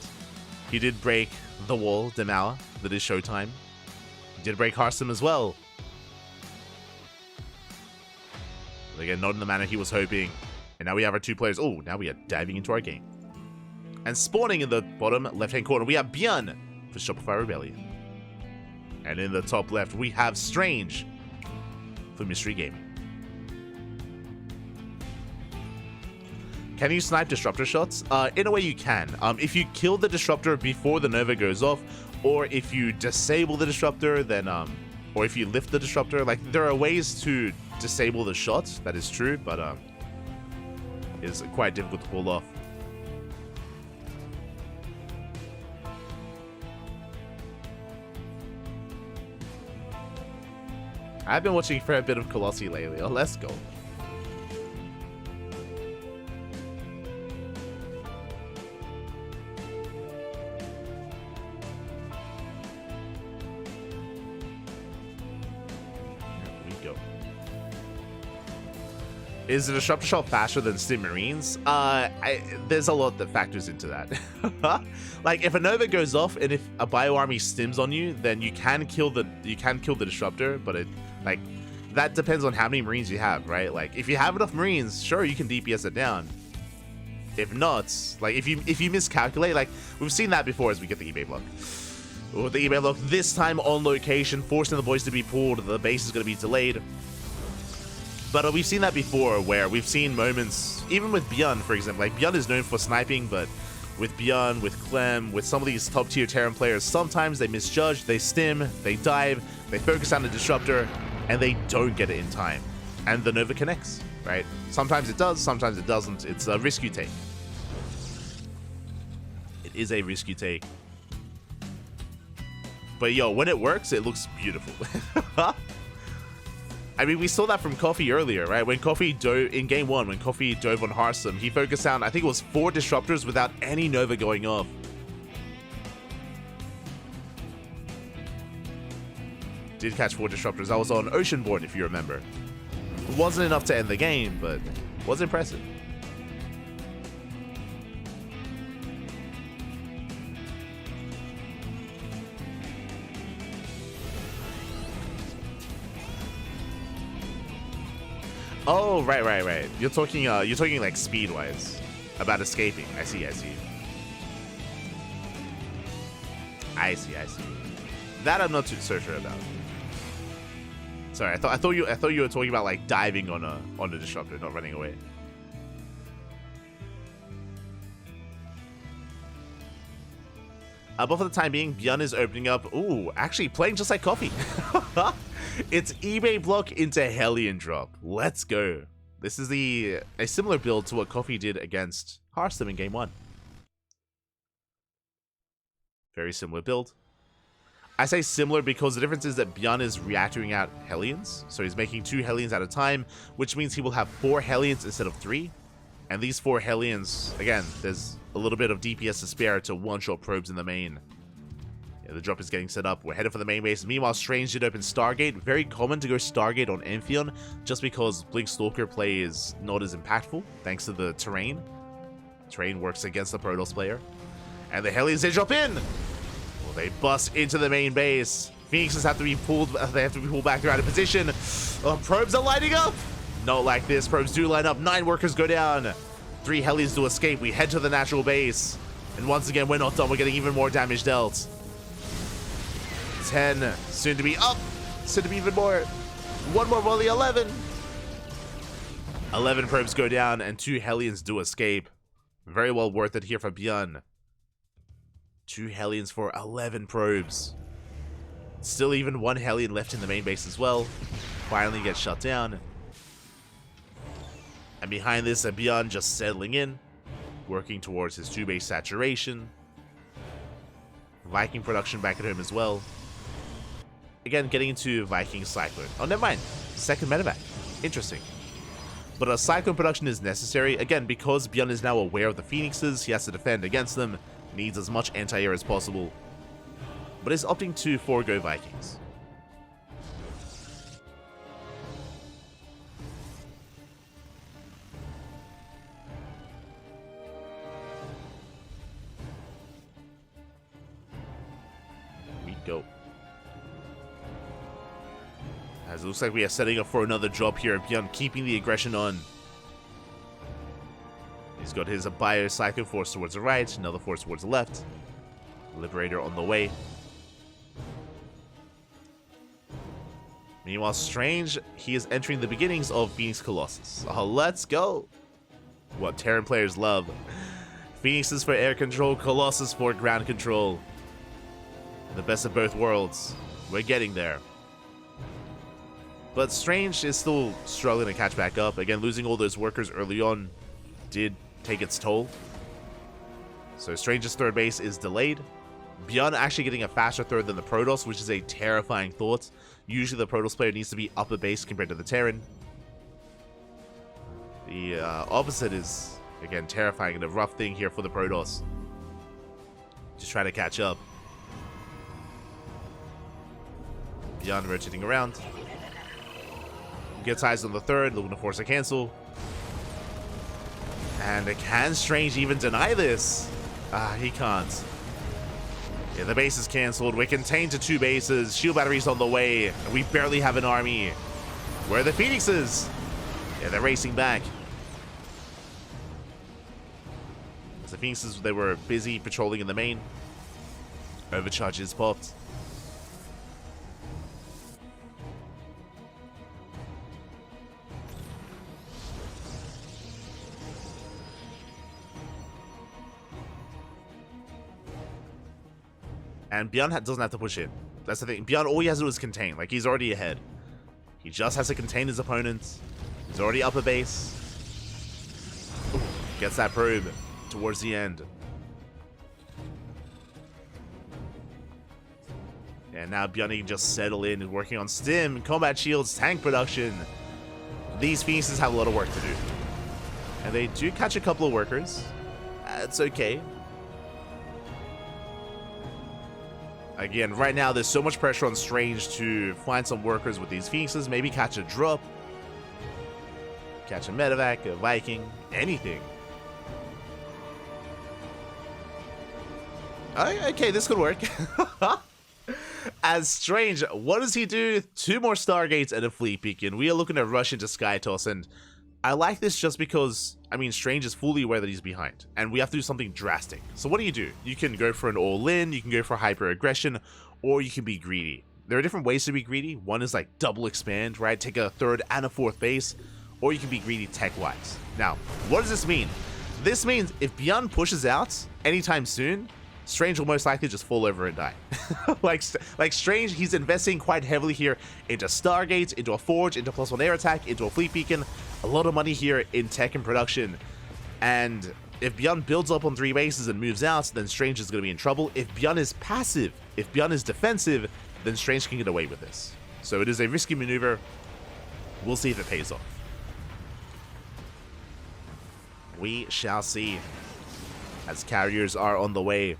he did break the wall, Demauer, that is Showtime. He did break Harstem as well. But again, not in the manner he was hoping. And now we have our 2 players. Oh, now we are diving into our game. And spawning in the bottom left-hand corner, we have ByuN for Shopify Rebellion. And in the top left, we have Strange for Mystery Gaming. Can you snipe disruptor shots? In a way you can. If you kill the disruptor before the Nova goes off, or if you disable the disruptor, then or if you lift the disruptor, like, there are ways to disable the shot. That is true, but it's quite difficult to pull off. I've been watching for a bit of Colossi lately. Oh, let's go. Here we go. Is the disruptor shot faster than Stim Marines? There's a lot that factors into that. Like, if a Nova goes off and if a Bio Army stims on you, then you can kill the disruptor, but like, that depends on how many Marines you have, right? Like, if you have enough Marines, sure, you can DPS it down. If not, like, if you miscalculate, like, we've seen that before as we get the eBay block. Oh, the eBay block, this time on location, forcing the boys to be pulled. The base is going to be delayed. But we've seen that before, where we've seen moments, even with ByuN, for example. Like, ByuN is known for sniping, but with ByuN, with Clem, with some of these top-tier Terran players, sometimes they misjudge, they stim, they dive, they focus on the disruptor, and they don't get it in time. And the Nova connects, right? Sometimes it does, sometimes it doesn't. It's a risk you take. It is a risk you take. But yo, when it works, it looks beautiful. I mean, we saw that from Coffee earlier, right? When Coffee dove in game 1, when Coffee dove on Harstem, he focused on, I think it was 4 disruptors without any Nova going off. Did catch 4 disruptors. I was on Oceanborn, if you remember. It wasn't enough to end the game, but it was impressive. Oh, right. You're talking like speed-wise, about escaping. I see. That I'm not too so sure about. Sorry, I thought you were talking about like diving on a disruptor, not running away. But for the time being, ByuN is opening up. Ooh, actually playing just like Coffee. It's eBay block into Hellion drop. Let's go. This is a similar build to what Coffee did against Harstem in game 1. Very similar build. I say similar because the difference is that ByuN is reactoring out Hellions. So he's making 2 Hellions at a time, which means he will have 4 Hellions instead of 3. And these 4 Hellions, again, there's a little bit of DPS to spare to one-shot probes in the main. Yeah, the drop is getting set up. We're headed for the main base. Meanwhile, Strange did open Stargate. Very common to go Stargate on Amphion, just because Blink Stalker play is not as impactful, thanks to the terrain. Terrain works against the Protoss player. And the Hellions, they drop in! Well, they bust into the main base. Phoenixes have to be pulled. They have to be pulled back. They're out of position. Oh, probes are lighting up! Not like this. Probes do line up. 9 workers go down. 3 Hellions to escape. We head to the natural base. And once again, we're not done. We're getting even more damage dealt. 10. Soon to be up. Soon to be even more. One more volley. 11. 11 probes go down and 2 Hellions do escape. Very well worth it here for ByuN. 2 Hellions for 11 probes. Still even 1 Hellion left in the main base as well. Finally gets shut down. And behind this, ByuN just settling in, working towards his 2-base saturation. Viking production back at home as well. Again, getting into Viking Cyclone. Oh, never mind. Second medevac. Interesting. But a Cyclone production is necessary, again, because ByuN is now aware of the Phoenixes. He has to defend against them. Needs as much anti-air as possible. But is opting to forego Vikings. Go. As it looks like we are setting up for another job here. ByuN keeping the aggression on. He's got his Biocycle force towards the right, another force towards the left. Liberator on the way. Meanwhile, Strange, he is entering the beginnings of Phoenix Colossus. Oh, let's go. What Terran players love. Phoenixes for air control, Colossus for ground control. The best of both worlds. We're getting there. But Strange is still struggling to catch back up. Again, losing all those workers early on did take its toll. So Strange's third base is delayed. ByuN actually getting a faster third than the Protoss, which is a terrifying thought. Usually the Protoss player needs to be upper base compared to the Terran. The opposite is, again, terrifying and a rough thing here for the Protoss. Just trying to catch up. ByuN rotating around. Gets eyes on the third, looking to force a cancel. And can Strange even deny this? He can't. Yeah, the base is cancelled. We're contained to 2 bases. Shield batteries on the way. And we barely have an army. Where are the Phoenixes? Yeah, they're racing back. The Phoenixes, they were busy patrolling in the main. Overcharge is popped. And ByuN doesn't have to push in. That's the thing. ByuN, all he has to do is contain. Like, he's already ahead. He just has to contain his opponents. He's already upper base. Ooh, gets that probe towards the end. And now ByuN can just settle in and working on stim, combat shields, tank production. These Phoenixes have a lot of work to do. And they do catch a couple of workers. It's okay. Again, right now there's so much pressure on Strange to find some workers with these Phoenixes. Maybe catch a drop. Catch a medevac, a Viking, anything. Okay, this could work. As Strange, what does he do? 2 more Stargates and a Fleet Beacon. We are looking to rush into Skytoss, and I like this just because, I mean, Strange is fully aware that he's behind, and we have to do something drastic. So what do? You can go for an all-in, you can go for hyper-aggression, or you can be greedy. There are different ways to be greedy. One is like double expand, right? Take a third and a fourth base, or you can be greedy tech-wise. Now, what does this mean? This means if ByuN pushes out anytime soon, Strange will most likely just fall over and die. like Strange, he's investing quite heavily here into Stargates, into a Forge, into +1 air attack, into a Fleet Beacon. A lot of money here in tech and production. And if ByuN builds up on 3 bases and moves out, then Strange is going to be in trouble. If ByuN is passive, if ByuN is defensive, then Strange can get away with this. So it is a risky maneuver. We'll see if it pays off. We shall see. As carriers are on the way.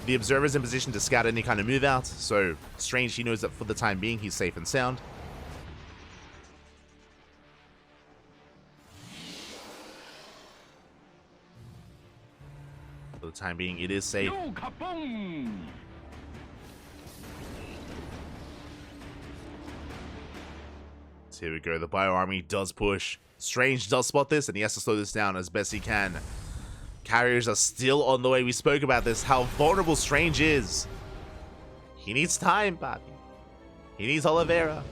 The Observer's in position to scout any kind of move out, so Strange, he knows that for the time being, he's safe and sound. For the time being, it is safe. So here we go. The Bio Army does push. Strange does spot this, and he has to slow this down as best he can. Carriers are still on the way. We spoke about this, how vulnerable Strange is. He needs time, Bobby. He needs Oliveira.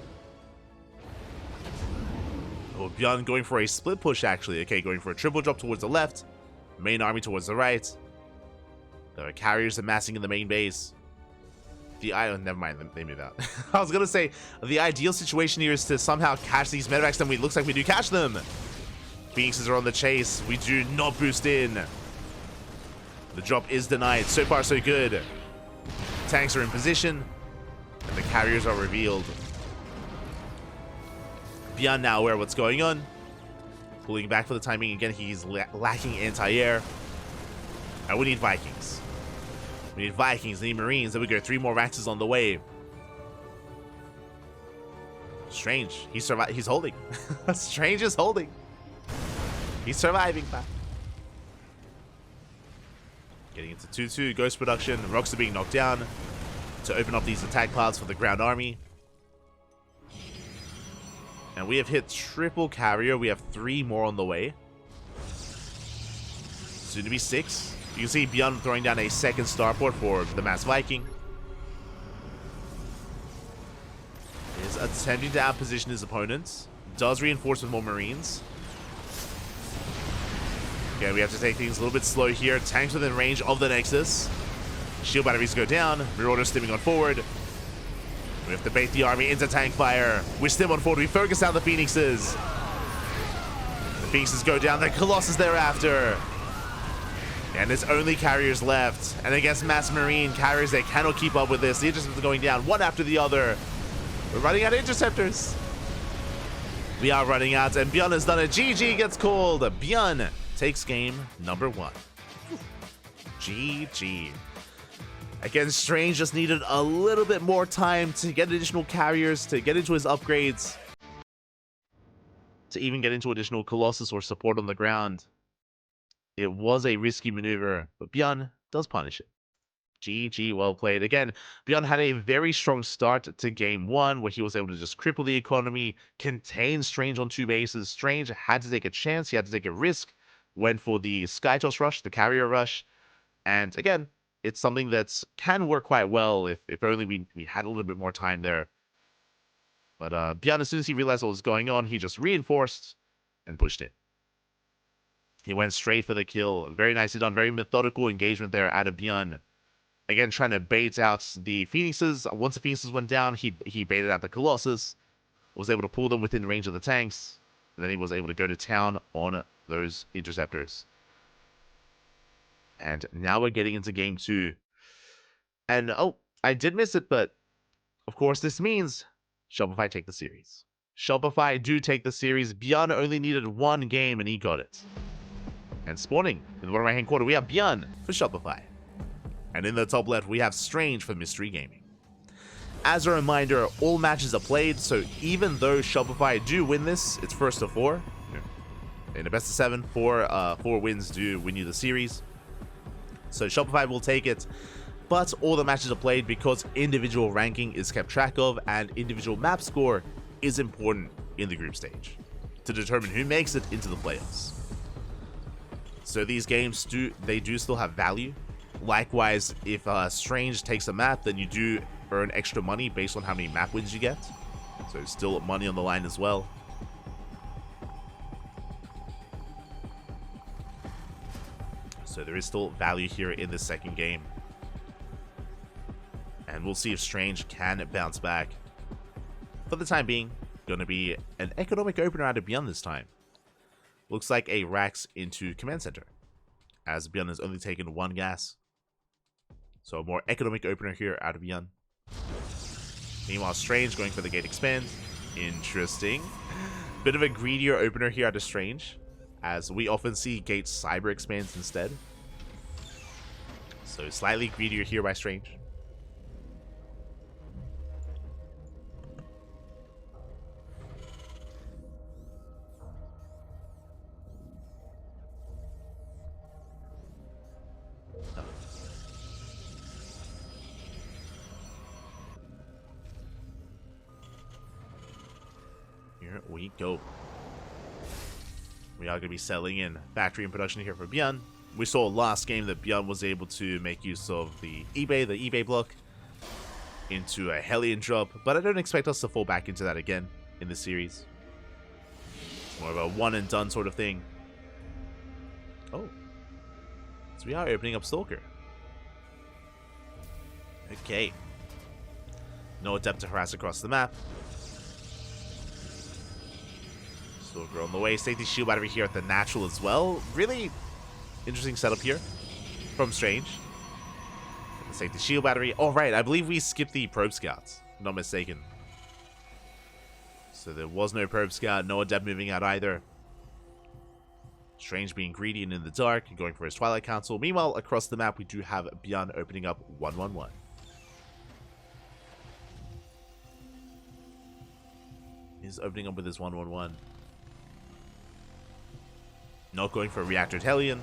Oh, ByuN going for a split push, actually. Okay, going for a triple drop towards the left. Main army towards the right. There are carriers amassing in the main base. Oh, never mind, they move out. I was gonna say, the ideal situation here is to somehow catch these medevacs, and it looks like we do catch them. Phoenixes are on the chase. We do not boost in. The drop is denied. So far, so good. Tanks are in position, and the carriers are revealed. ByuN now aware of what's going on. Pulling back for the timing. Again, he's lacking anti-air. And we need Vikings. We need Vikings, we need Marines. There we go. 3 more Raxes on the way. Strange. He's holding. Strange is holding. He's surviving, man. Getting into 2-2. Ghost production. Rocks are being knocked down to open up these attack paths for the ground army. And we have hit triple carrier. We have 3 more on the way. Soon to be 6. You can see ByuN throwing down a second starport for the Mass Viking. Is attempting to outposition his opponents. Does reinforce with more Marines. Okay, we have to take things a little bit slow here. Tanks within range of the Nexus. Shield batteries go down. Rear order stimming on forward. We have to bait the army into tank fire. We stim on forward. We focus out the Phoenixes. The Phoenixes go down. The Colossus thereafter. And there's only carriers left. And against Mass Marine carriers, they cannot keep up with this. The interceptors are going down one after the other. We're running out of interceptors. We are running out, and ByuN has done it. GG gets called. ByuN takes game number 1. GG. Again, Strange just needed a little bit more time to get additional carriers, to get into his upgrades, to even get into additional Colossus or support on the ground. It was a risky maneuver, but ByuN does punish it. GG, well played. Again, ByuN had a very strong start to game 1, where he was able to just cripple the economy, contain Strange on 2 bases. Strange had to take a chance, he had to take a risk, went for the Skytoss rush, the carrier rush, and again, it's something that can work quite well if only we had a little bit more time there. But ByuN, as soon as he realized what was going on, he just reinforced and pushed it. He went straight for the kill. Very nicely done, very methodical engagement there out of ByuN. Again, trying to bait out the Phoenixes. Once the Phoenixes went down, he baited out the Colossus. Was able to pull them within range of the tanks. And then he was able to go to town on those interceptors. And now we're getting into game 2. And, oh, I did miss it, but of course this means Shopify take the series. Shopify do take the series. ByuN only needed 1 game and he got it. And spawning in the bottom right hand corner, we have ByuN for Shopify. And in the top left, we have Strange for Mystery Gaming. As a reminder, all matches are played, so even though Shopify do win this, it's first to 4. In a best of 7, 4 wins do win you the series. So Shopify will take it, but all the matches are played because individual ranking is kept track of, and individual map score is important in the group stage to determine who makes it into the playoffs. So these games do still have value. Likewise, if Strange takes a map, then you do earn extra money based on how many map wins you get. So still money on the line as well. So there is still value here in the second game. And we'll see if Strange can bounce back. For the time being, going to be an economic opener out of ByuN this time. Looks like a Rax into Command Center, as ByuN has only taken 1 gas. So a more economic opener here out of ByuN. Meanwhile, Strange going for the gate expand. Interesting. Bit of a greedier opener here out of Strange, as we often see gate cyber expands instead. So slightly greedier here by Strange. Here we go. We are going to be selling in factory and production here for ByuN. We saw last game that ByuN was able to make use of the eBay block into a Hellion drop, but I don't expect us to fall back into that again in the series. It's more of a one and done sort of thing. Oh. So we are opening up Stalker. Okay. No Adept to harass across the map. Stalker on the way. Safety shield battery here at the natural as well. Really interesting setup here from Strange. The safety shield battery. Oh, right. I believe we skipped the probe scouts. If I'm not mistaken. So there was no probe scout. No Adept moving out either. Strange being greedy and in the dark and going for his Twilight Council. Meanwhile, across the map, we do have ByuN opening up 1-1-1. He's opening up with his 1-1-1. Not going for a reactored Hellion.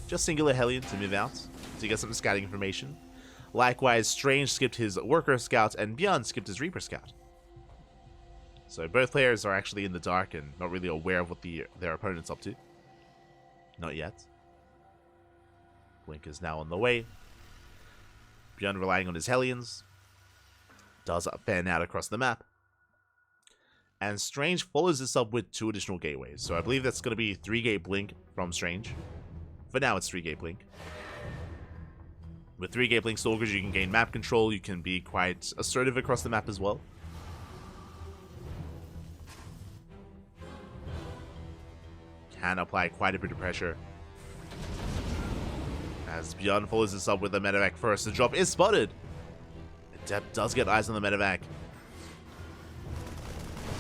Just singular Hellion to move out to get some scouting information. Likewise, Strange skipped his Worker Scout and ByuN skipped his Reaper Scout. So both players are actually in the dark and not really aware of what their opponent's up to. Not yet. Blink is now on the way. ByuN relying on his Hellions. Does fan out across the map. And Strange follows this up with 2 additional gateways. So I believe that's going to be 3-gate Blink from Strange. For now, it's 3-gate Blink. With 3-gate Blink Stalkers, you can gain map control. You can be quite assertive across the map as well. Can apply quite a bit of pressure. As ByuN follows this up with the medevac first. The drop is spotted. Adept does get eyes on the medevac.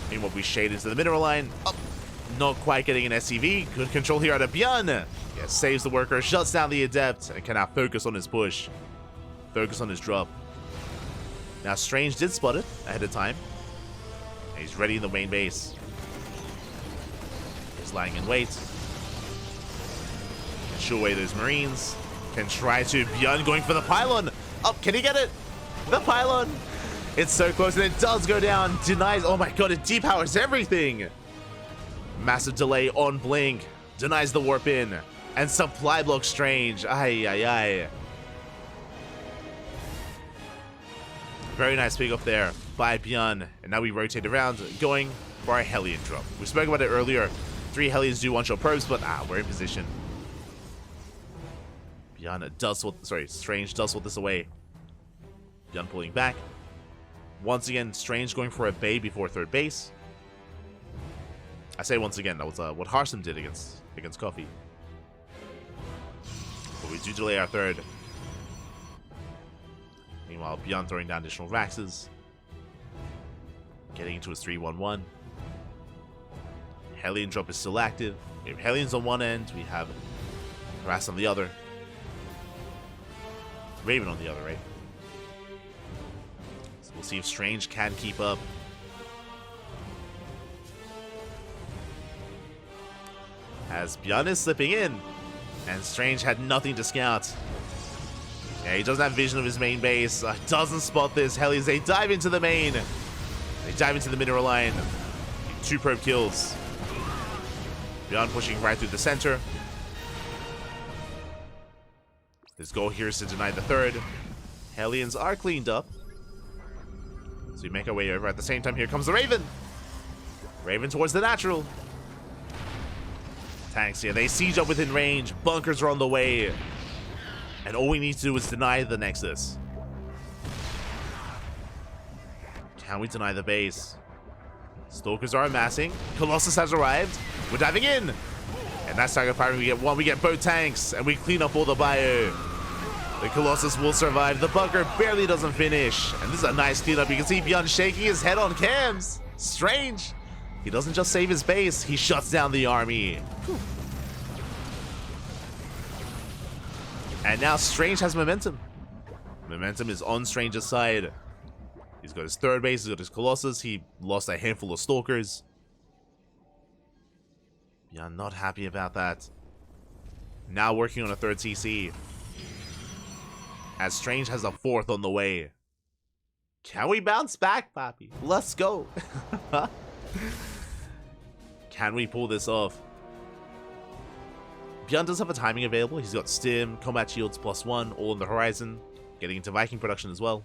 Meanwhile, we shade into the mineral line. Oh, not quite getting an SCV. Good control here out of ByuN. Yeah, saves the worker, shuts down the Adept, and can now focus on his push. Focus on his drop. Now, Strange did spot it ahead of time. And he's ready in the main base. He's lying in wait. Can shoo away those Marines. Can try to. ByuN going for the pylon. Oh, can he get it? The pylon. It's so close, and it does go down. Denies. Oh my god, it depowers everything. Massive delay on Blink. Denies the warp in. And supply block Strange. Ay, ay, ay. Very nice pick up there by ByuN. And now we rotate around, going for a Hellion drop. We spoke about it earlier. 3 Hellions do one-shot probes, but we're in position. ByuN does Strange does hold this away. ByuN pulling back. Once again, Strange going for a Bay before 3rd base. I say once again, that was what Harstem did against Coffee. But we do delay our 3rd. Meanwhile, ByuN throwing down additional Raxes. Getting into his 3-1-1. Hellion drop is still active. We have Hellions on one end. We have Harass on the other. Raven on the other, right? So we'll see if Strange can keep up. As ByuN is slipping in. And Strange had nothing to scout. Yeah, he doesn't have vision of his main base. Doesn't spot this. Hellions, they dive into the main. They dive into the mineral line. 2 probe kills. ByuN pushing right through the center. His goal here is to deny the 3rd. Hellions are cleaned up. So we make our way over. At the same time, here comes the Raven. Raven towards the natural. Tanks here. They siege up within range. Bunkers are on the way. And all we need to do is deny the Nexus. Can we deny the base? Stalkers are amassing. Colossus has arrived. We're diving in. And that's target firing. We get one. We get both tanks. And we clean up all the bio. The Colossus will survive. The bunker barely doesn't finish. And this is a nice cleanup. You can see ByuN shaking his head on cams. Strange. He doesn't just save his base. He shuts down the army. Whew. And now Strange has momentum. Momentum is on Strange's side. He's got his third base. He's got his Colossus. He lost a handful of Stalkers. Yeah, not happy about that. Now working on a third CC. As Strange has a fourth on the way. Can we bounce back, Papi? Let's go. Can we pull this off? ByuN does have a timing available. He's got Stim, Combat Shields +1, all on the horizon. Getting into Viking production as well.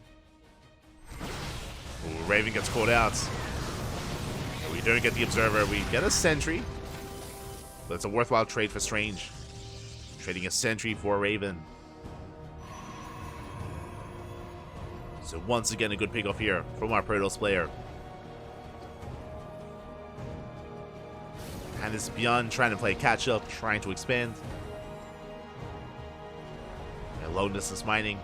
Ooh, Raven gets caught out. We don't get the Observer. We get a Sentry. But it's a worthwhile trade for Strange. Trading a Sentry for a Raven. So once again, a good pick off here from our Protoss player. And this ByuN trying to play catch up, trying to expand. And low distance mining.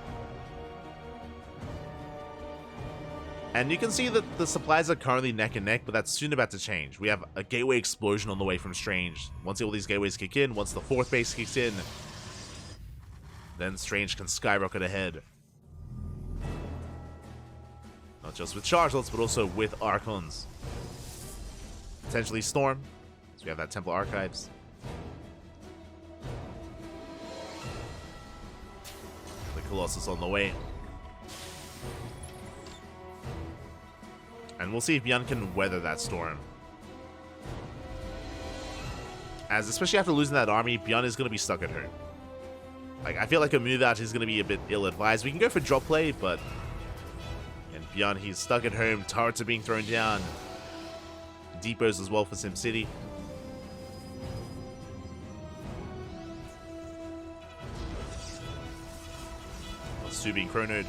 And you can see that the supplies are currently neck and neck, but that's soon about to change. We have a gateway explosion on the way from Strange. Once all these gateways kick in, once the fourth base kicks in, then Strange can skyrocket ahead. Not just with Chargelets, but also with Archons. Potentially Storm. So we have that Temple Archives. The Colossus on the way. And we'll see if ByuN can weather that storm. As especially after losing that army, ByuN is going to be stuck at home. Like, I feel like a move out is going to be a bit ill-advised. We can go for drop play, but... And ByuN, he's stuck at home. Turrets are being thrown down. Depots as well for SimCity. Stu being chronoed.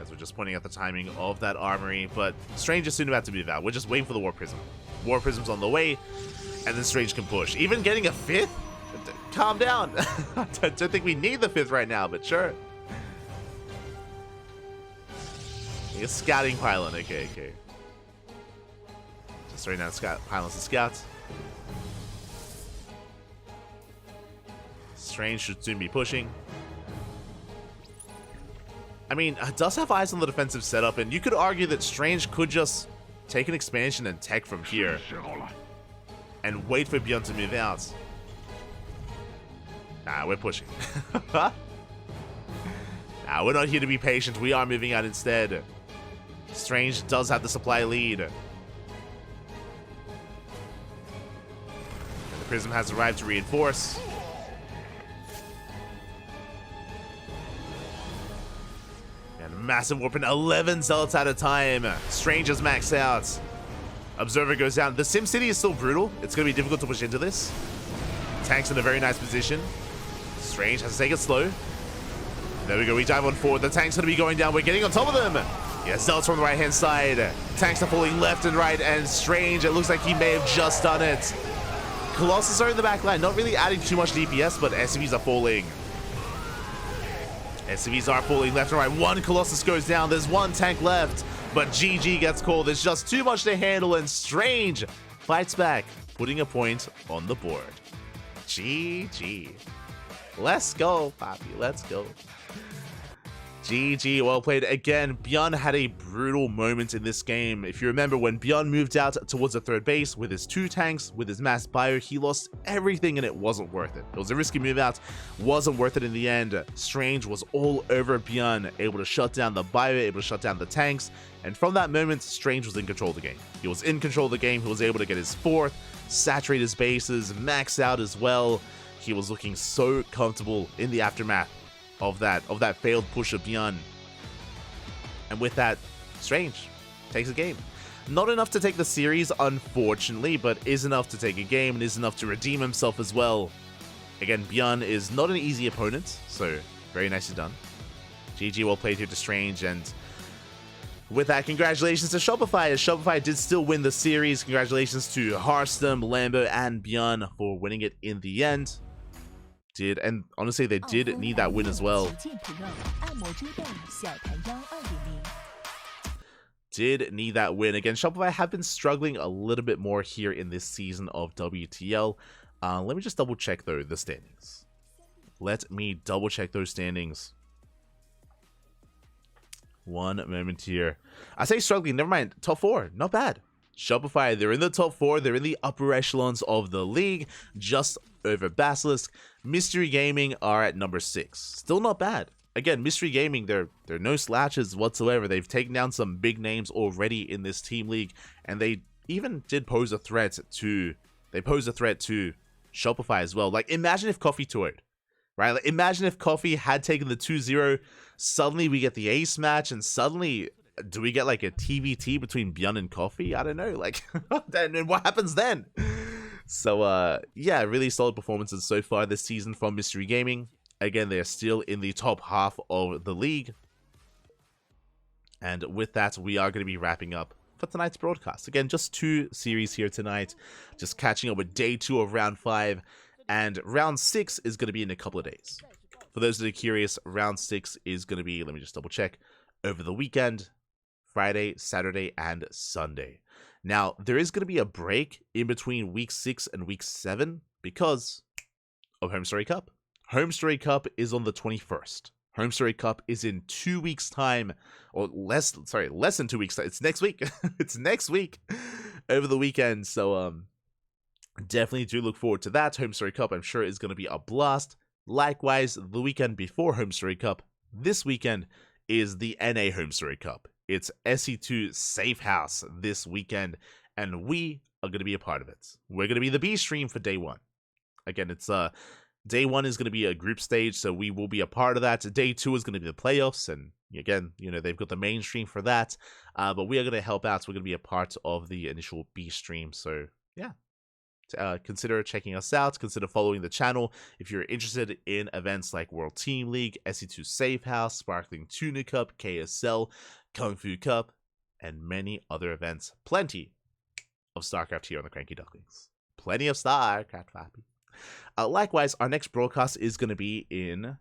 As we're just pointing out the timing of that armory, but Strange is soon about to move out. We're just waiting for the War Prism. War Prism's on the way, and then Strange can push. Even getting a fifth? Calm down. I don't think we need the fifth right now, but sure. A scouting pylon. Okay. Just right now, pylons and scouts. Strange should soon be pushing. I mean, it does have eyes on the defensive setup, and you could argue that Strange could just take an expansion and tech from here and wait for ByuN to move out. Nah, we're pushing. Nah, we're not here to be patient. We are moving out instead. Strange does have the supply lead. And the Prism has arrived to reinforce. Massive warp in 11 zealots at a time. Strange is maxed out. Observer goes down. The SimCity is still brutal. It's going to be difficult to push into this. Tank's in a very nice position. Strange has to take it slow. There we go. We dive on forward. The tank's going to be going down. We're getting on top of them. Yeah, zealots from the right-hand side. Tanks are falling left and right. And Strange, it looks like he may have just done it. Colossus are in the back line. Not really adding too much DPS, but SCVs are falling. SCVs are falling left and right. One Colossus goes down. There's one tank left. But GG gets called. There's just too much to handle. And Strange fights back, putting a point on the board. GG. Let's go, Poppy. Let's go. GG, well played. Again, ByuN had a brutal moment in this game. If you remember, when ByuN moved out towards the third base with his 2 tanks, with his mass bio, he lost everything and it wasn't worth it. It was a risky move out, wasn't worth it in the end. Strange was all over ByuN, able to shut down the bio, able to shut down the tanks, and from that moment, Strange was in control of the game. He was in control of the game, he was able to get his 4th, saturate his bases, max out as well. He was looking so comfortable in the aftermath of that failed push of ByuN. And with that, Strange takes a game. Not enough to take the series, unfortunately, but is enough to take a game and is enough to redeem himself as well. Again, ByuN is not an easy opponent, so very nicely done. GG, well played here to Strange, and with that, congratulations to Shopify, as Shopify did still win the series. Congratulations to Harstem, Lambo, and ByuN for winning it in the end. And honestly, they did need that win as well. Did need that win. Again, Shopify have been struggling a little bit more here in this season of WTL. Let me just double check though the standings. Let me double check those standings. One moment here. I say struggling, never mind. Top 4, not bad. Shopify, they're in the top 4. They're in the upper echelons of the league, just over Basilisk. Mystery Gaming are at number 6. Still not bad. Again, Mystery Gaming, they're no slouches whatsoever. They've taken down some big names already in this team league, and they even did pose a threat to Shopify as well. Like, imagine if Coffee 2-0'd, right? Like, imagine if Coffee had taken the 2-0. Suddenly we get the ace match, and suddenly do we get like a TVT between ByuN and Coffee? I don't know. Like, then what happens then? So, yeah, really solid performances so far this season from Mystery Gaming. Again, they're still in the top half of the league. And with that, we are going to be wrapping up for tonight's broadcast. Again, just 2 series here tonight. Just catching up with day 2 of round 5. And round 6 is going to be in a couple of days. For those that are curious, round 6 is going to be, let me just double check, over the weekend, Friday, Saturday, and Sunday. Now, there is going to be a break in between week 6 and week 7 because of Home Story Cup. Home Story Cup is on the 21st. Home Story Cup is in 2 weeks' time, or less than 2 weeks' time. It's next week. It's next week over the weekend. So, definitely do look forward to that. Home Story Cup, I'm sure, is going to be a blast. Likewise, the weekend before Home Story Cup, this weekend is the NA Home Story Cup. It's SC2 Safe House this weekend, and we are going to be a part of it. We're going to be the B stream for day 1. Again, it's day 1 is going to be a group stage, so we will be a part of that. Day 2 is going to be the playoffs, and again, you know, they've got the main stream for that, but we are going to help out, so we're going to be a part of the initial B stream, so yeah. Consider checking us out. Consider following the channel if you're interested in events like World Team League, SC2 Safe House, Sparkling Tuna Cup, KSL, Kung Fu Cup, and many other events. Plenty of StarCraft here on the CranKy Ducklings. Plenty of StarCraft, Fappy. Likewise, our next broadcast is going to be in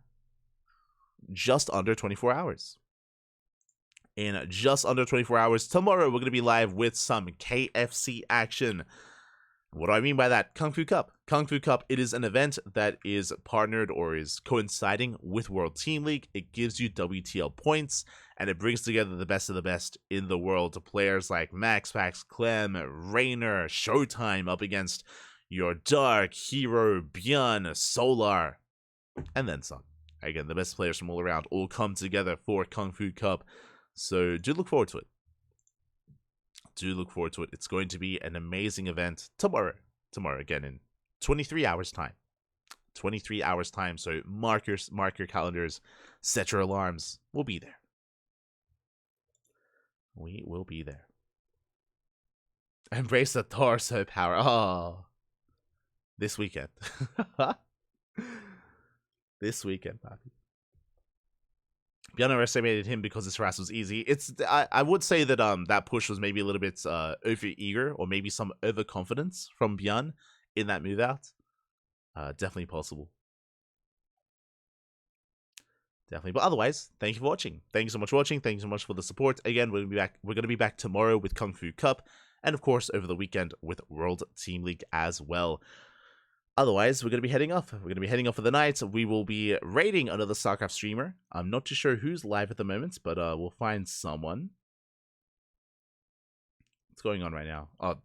just under 24 hours. In just under 24 hours, tomorrow we're going to be live with some KFC action. What do I mean by that? Kung Fu Cup. Kung Fu Cup, it is an event that is partnered or is coinciding with World Team League. It gives you WTL points, and it brings together the best of the best in the world. Players like MaxPax, Clem, Rainer, Showtime up against your Dark, Hero, ByuN, Solar, and then some. Again, the best players from all around all come together for Kung Fu Cup. So do look forward to it. Do look forward to it. It's going to be an amazing event tomorrow. Tomorrow, again, in 23 hours' time. 23 hours' time. So mark your calendars. Set your alarms. We'll be there. We will be there. Embrace the torso power. Oh. This weekend. This weekend, Papi. ByuN underestimated him because his harass was easy. I would say that that push was maybe a little bit over eager, or maybe some overconfidence from ByuN in that move out. Definitely possible. Definitely. But otherwise, thank you for watching. Thank you so much for watching. Thank you so much for the support. Again, we're gonna be back tomorrow with Kung Fu Cup, and of course over the weekend with World Team League as well. Otherwise, we're going to be heading off. We're going to be heading off for the night. We will be raiding another StarCraft streamer. I'm not too sure who's live at the moment, but we'll find someone. What's going on right now? Oh,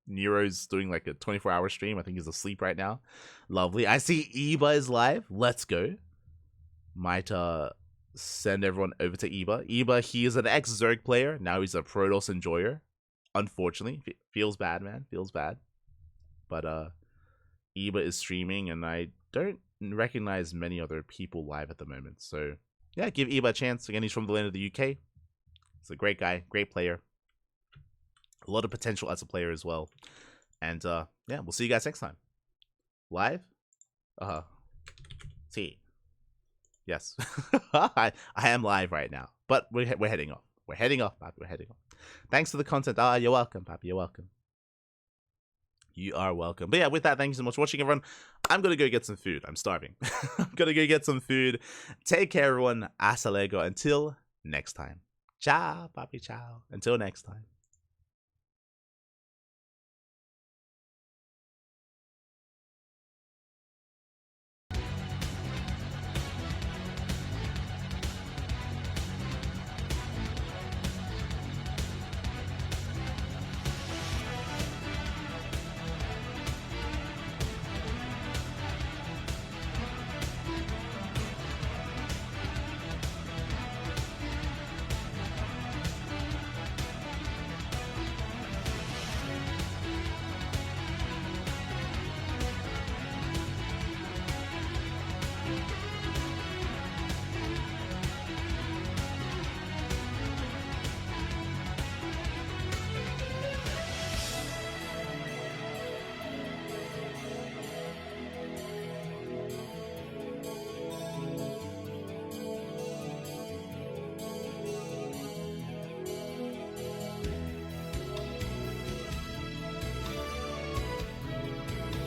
Nero's doing like a 24-hour stream. I think he's asleep right now. Lovely. I see Eba is live. Let's go. Might send everyone over to Eba. Eba, he is an ex-Zerg player. Now he's a Protoss enjoyer. Unfortunately. Feels bad, man. Feels bad. But Eba is streaming, and I don't recognize many other people live at the moment. So yeah, give Eba a chance. Again, he's from the land of the UK. He's a great guy, great player. A lot of potential as a player as well. And yeah, we'll see you guys next time. Live? See. Yes. I am live right now. But we're heading off. We're heading off, Papi. We're heading off. Thanks for the content. You're welcome, Papi. You're welcome. You are welcome. But yeah, with that, thank you so much for watching, everyone. I'm going to go get some food. I'm starving. I'm going to go get some food. Take care, everyone. Hasta luego. Until next time. Ciao, Papi. Ciao. Until next time.